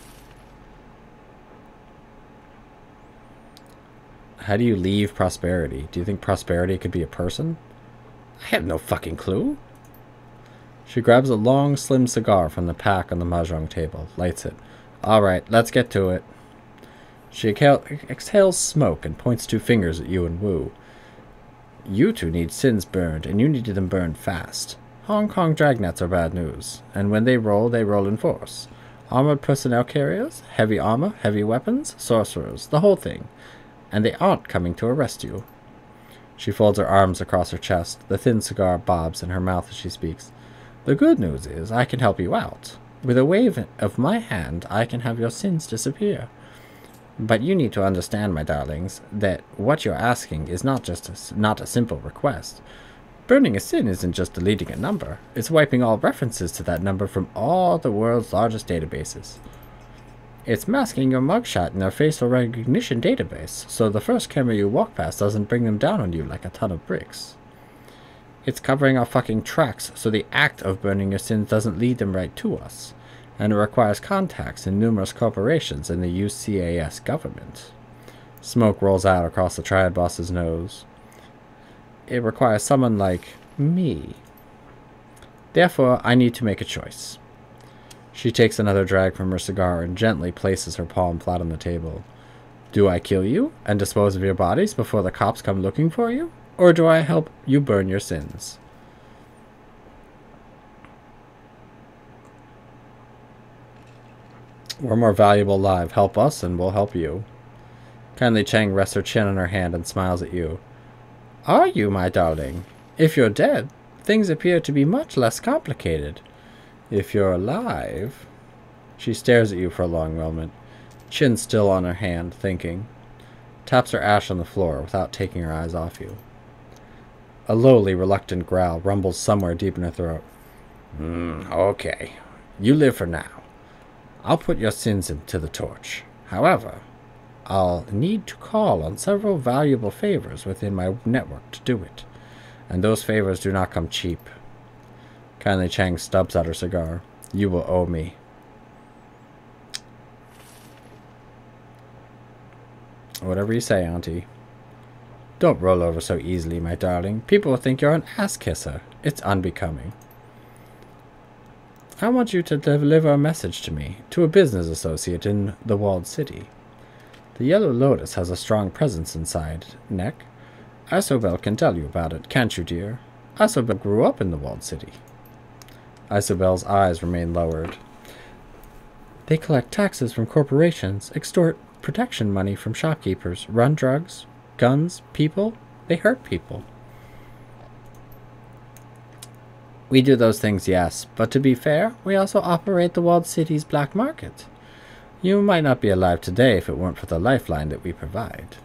How do you leave prosperity? Do you think prosperity could be a person? I have no fucking clue. She grabs a long, slim cigar from the pack on the mahjong table, lights it. All right, let's get to it. She exhales smoke and points 2 fingers at you and Wu. You two need sins burned, and you need them burned fast. Hong Kong dragnets are bad news, and when they roll in force. Armored personnel carriers, heavy armor, heavy weapons, sorcerers, the whole thing. And they aren't coming to arrest you. She folds her arms across her chest. The thin cigar bobs in her mouth as she speaks. The good news is I can help you out. With a wave of my hand, I can have your sins disappear. But you need to understand, my darlings, that what you're asking is not a simple request. Burning a sin isn't just deleting a number. It's wiping all references to that number from all the world's largest databases. It's masking your mugshot in their facial recognition database, so the first camera you walk past doesn't bring them down on you like a ton of bricks. It's covering our fucking tracks, so the act of burning your sins doesn't lead them right to us, and it requires contacts in numerous corporations in the UCAS government. Smoke rolls out across the triad boss's nose. It requires someone like me. Therefore, I need to make a choice. She takes another drag from her cigar and gently places her palm flat on the table. Do I kill you and dispose of your bodies before the cops come looking for you? Or do I help you burn your sins? We're more valuable alive. Help us and we'll help you. Kindly Chang rests her chin on her hand and smiles at you. Are you, my darling? If you're dead, things appear to be much less complicated. If you're alive... She stares at you for a long moment, chin still on her hand, thinking. Taps her ash on the floor without taking her eyes off you. A lowly, reluctant growl rumbles somewhere deep in her throat. Okay. You live for now. I'll put your sins into the torch. However, I'll need to call on several valuable favors within my network to do it. And those favors do not come cheap. Kindly Chang stubs out her cigar. You will owe me. Whatever you say, Auntie. Don't roll over so easily, my darling. People will think you're an ass-kisser. It's unbecoming. I want you to deliver a message to me, to a business associate in the walled city. The Yellow Lotus has a strong presence inside, Neck. Isobel can tell you about it, can't you, dear? Isobel grew up in the walled city. Isobel's eyes remain lowered. They collect taxes from corporations, extort protection money from shopkeepers, run drugs, guns, people. They hurt people. We do those things, yes, but to be fair, we also operate the walled city's black market. You might not be alive today if it weren't for the lifeline that we provide.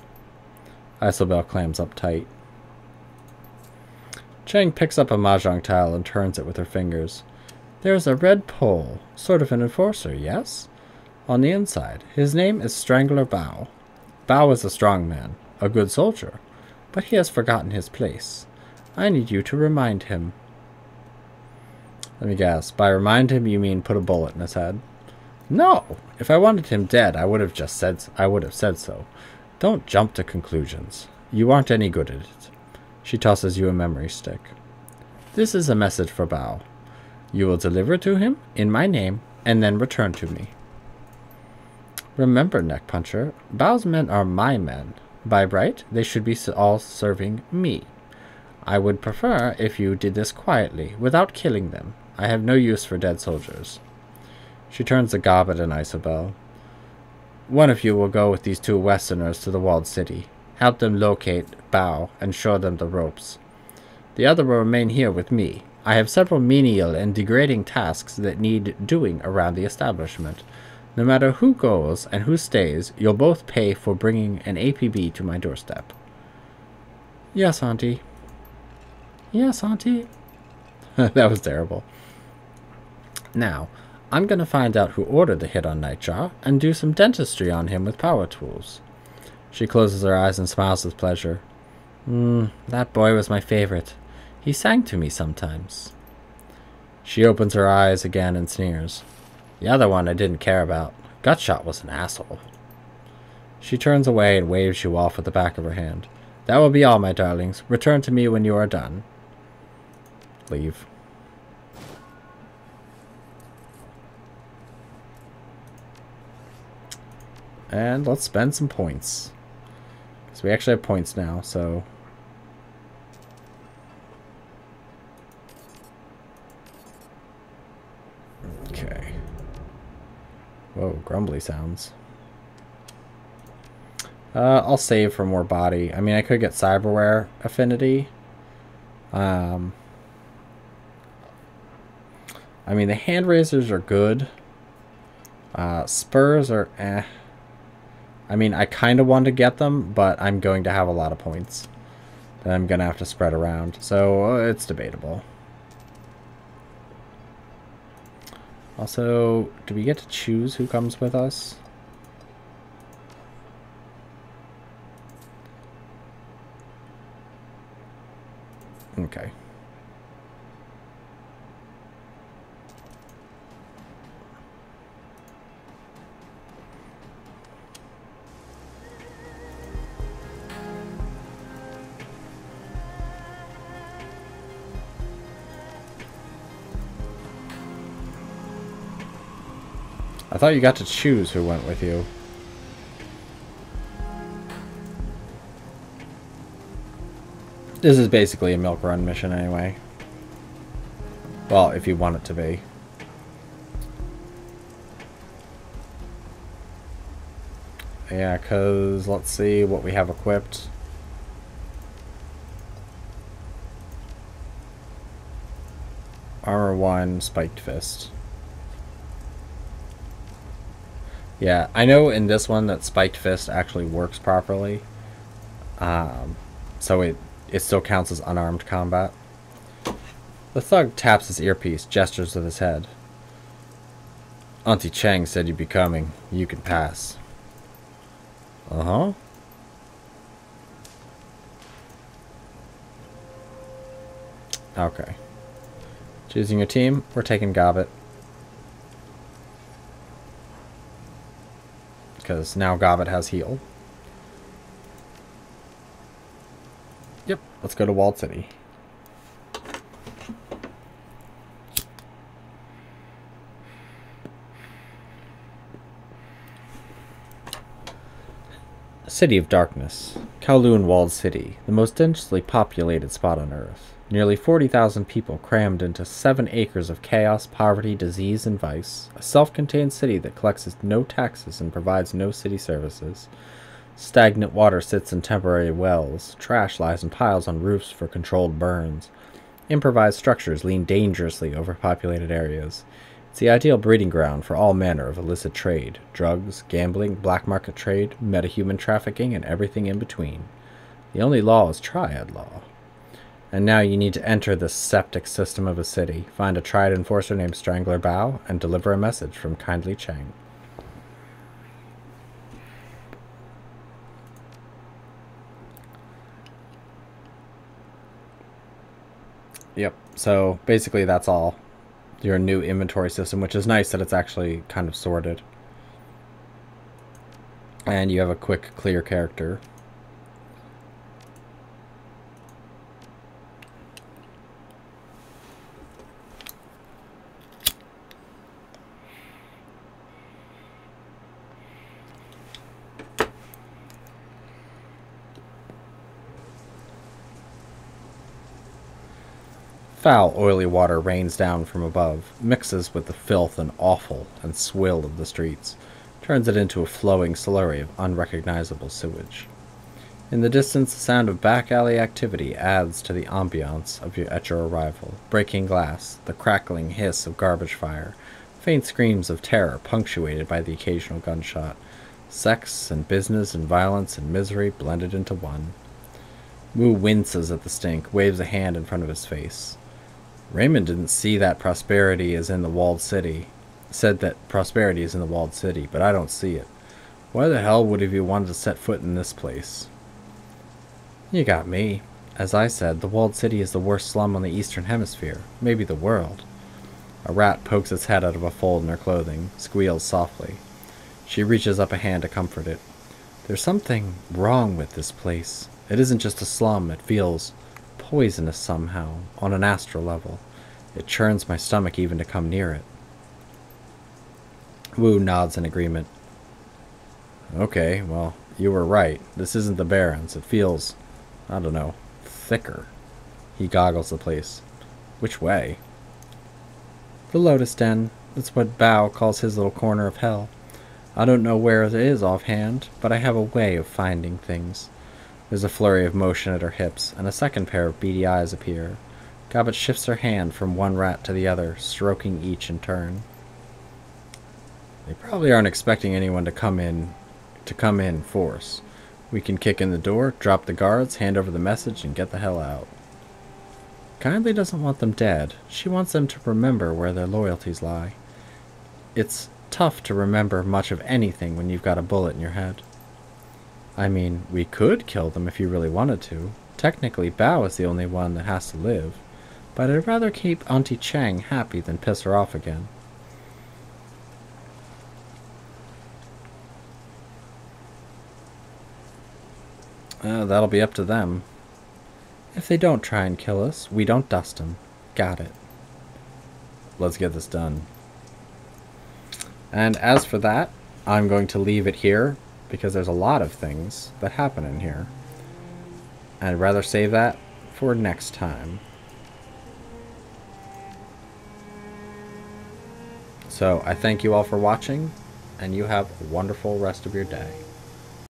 Isobel clams up tight. Chang picks up a mahjong tile and turns it with her fingers. There's a red pole, sort of an enforcer, yes? On the inside, his name is Strangler Bao. Bao is a strong man, a good soldier, but he has forgotten his place. I need you to remind him. Let me guess. By remind him, you mean put a bullet in his head? No! If I wanted him dead, I would have said so. Don't jump to conclusions. You aren't any good at it. She tosses you a memory stick. This is a message for Bao. You will deliver it to him, in my name, and then return to me. Remember, Neck Puncher, Bao's men are my men. By right, they should be all serving me. I would prefer if you did this quietly, without killing them. I have no use for dead soldiers. She turns the goblet in Isobel. One of you will go with these two Westerners to the walled city. Help them locate Bao and show them the ropes. The other will remain here with me. I have several menial and degrading tasks that need doing around the establishment. No matter who goes and who stays, you'll both pay for bringing an APB to my doorstep. Yes, Auntie. Yes, Auntie. That was terrible. Now, I'm going to find out who ordered the hit on Nightjaw and do some dentistry on him with power tools. She closes her eyes and smiles with pleasure. That boy was my favorite. He sang to me sometimes. She opens her eyes again and sneers. The other one I didn't care about. Gutshot was an asshole. She turns away and waves you off with the back of her hand. That will be all, my darlings. Return to me when you are done. Leave. And let's spend some points. So we actually have points now, so... Okay. Whoa, grumbly sounds. I'll save for more body. I mean, I could get cyberware affinity. I mean, the hand razors are good. Spurs are eh. I mean, I kind of want to get them, but I'm going to have a lot of points that I'm going to have to spread around. So, it's debatable. Also, do we get to choose who comes with us? Okay. I thought you got to choose who went with you. This is basically a milk run mission anyway. Well, if you want it to be. Yeah, because let's see what we have equipped. Armor 1, Spiked Fist. Yeah, I know in this one that Spiked Fist actually works properly. So it still counts as unarmed combat. The thug taps his earpiece, gestures with his head. Auntie Chang said you'd be coming. You can pass. Uh-huh. Okay. Choosing your team, we're taking Gobbet. Because now Gobbet has heal. Yep, let's go to Walled City. City of Darkness. Kowloon Walled City, the most densely populated spot on Earth. Nearly 40,000 people crammed into 7 acres of chaos, poverty, disease, and vice. A self-contained city that collects no taxes and provides no city services. Stagnant water sits in temporary wells. Trash lies in piles on roofs for controlled burns. Improvised structures lean dangerously over populated areas. It's the ideal breeding ground for all manner of illicit trade. Drugs, gambling, black market trade, metahuman trafficking, and everything in between. The only law is triad law. And now you need to enter the septic system of a city, find a triad enforcer named Strangler Bao, and deliver a message from Kindly Chang. Yep, so basically that's all. Your new inventory system, which is nice that it's actually kind of sorted. And you have a quick, clear character. Foul, oily water rains down from above, mixes with the filth and offal and swill of the streets, turns it into a flowing slurry of unrecognizable sewage. In the distance, the sound of back alley activity adds to the ambiance at your arrival. Breaking glass, the crackling hiss of garbage fire, faint screams of terror punctuated by the occasional gunshot. Sex and business and violence and misery blended into one. Wu winces at the stink, waves a hand in front of his face. Raymond didn't see that prosperity is in the walled city. Said that prosperity is in the walled city, but I don't see it. Why the hell would have you wanted to set foot in this place? You got me. As I said, the walled city is the worst slum on the eastern hemisphere, maybe the world. A rat pokes its head out of a fold in her clothing, squeals softly. She reaches up a hand to comfort it. There's something wrong with this place. It isn't just a slum, it feels poisonous somehow, on an astral level. It churns my stomach even to come near it. Wu nods in agreement. Okay, well, you were right. This isn't the Barrens. It feels, I don't know, thicker. He goggles the place. Which way? The Lotus Den. It's what Bao calls his little corner of hell. I don't know where it is offhand, but I have a way of finding things. There's a flurry of motion at her hips, and a second pair of beady eyes appear. Gobbet shifts her hand from one rat to the other, stroking each in turn. They probably aren't expecting anyone to come in force. We can kick in the door, drop the guards, hand over the message, and get the hell out. Kindly doesn't want them dead. She wants them to remember where their loyalties lie. It's tough to remember much of anything when you've got a bullet in your head. I mean, we could kill them if you really wanted to. Technically, Bao is the only one that has to live. But I'd rather keep Auntie Chang happy than piss her off again. That'll be up to them. If they don't try and kill us, we don't dust them. Got it. Let's get this done. And as for that, I'm going to leave it here, because there's a lot of things that happen in here. And I'd rather save that for next time. So I thank you all for watching, and you have a wonderful rest of your day.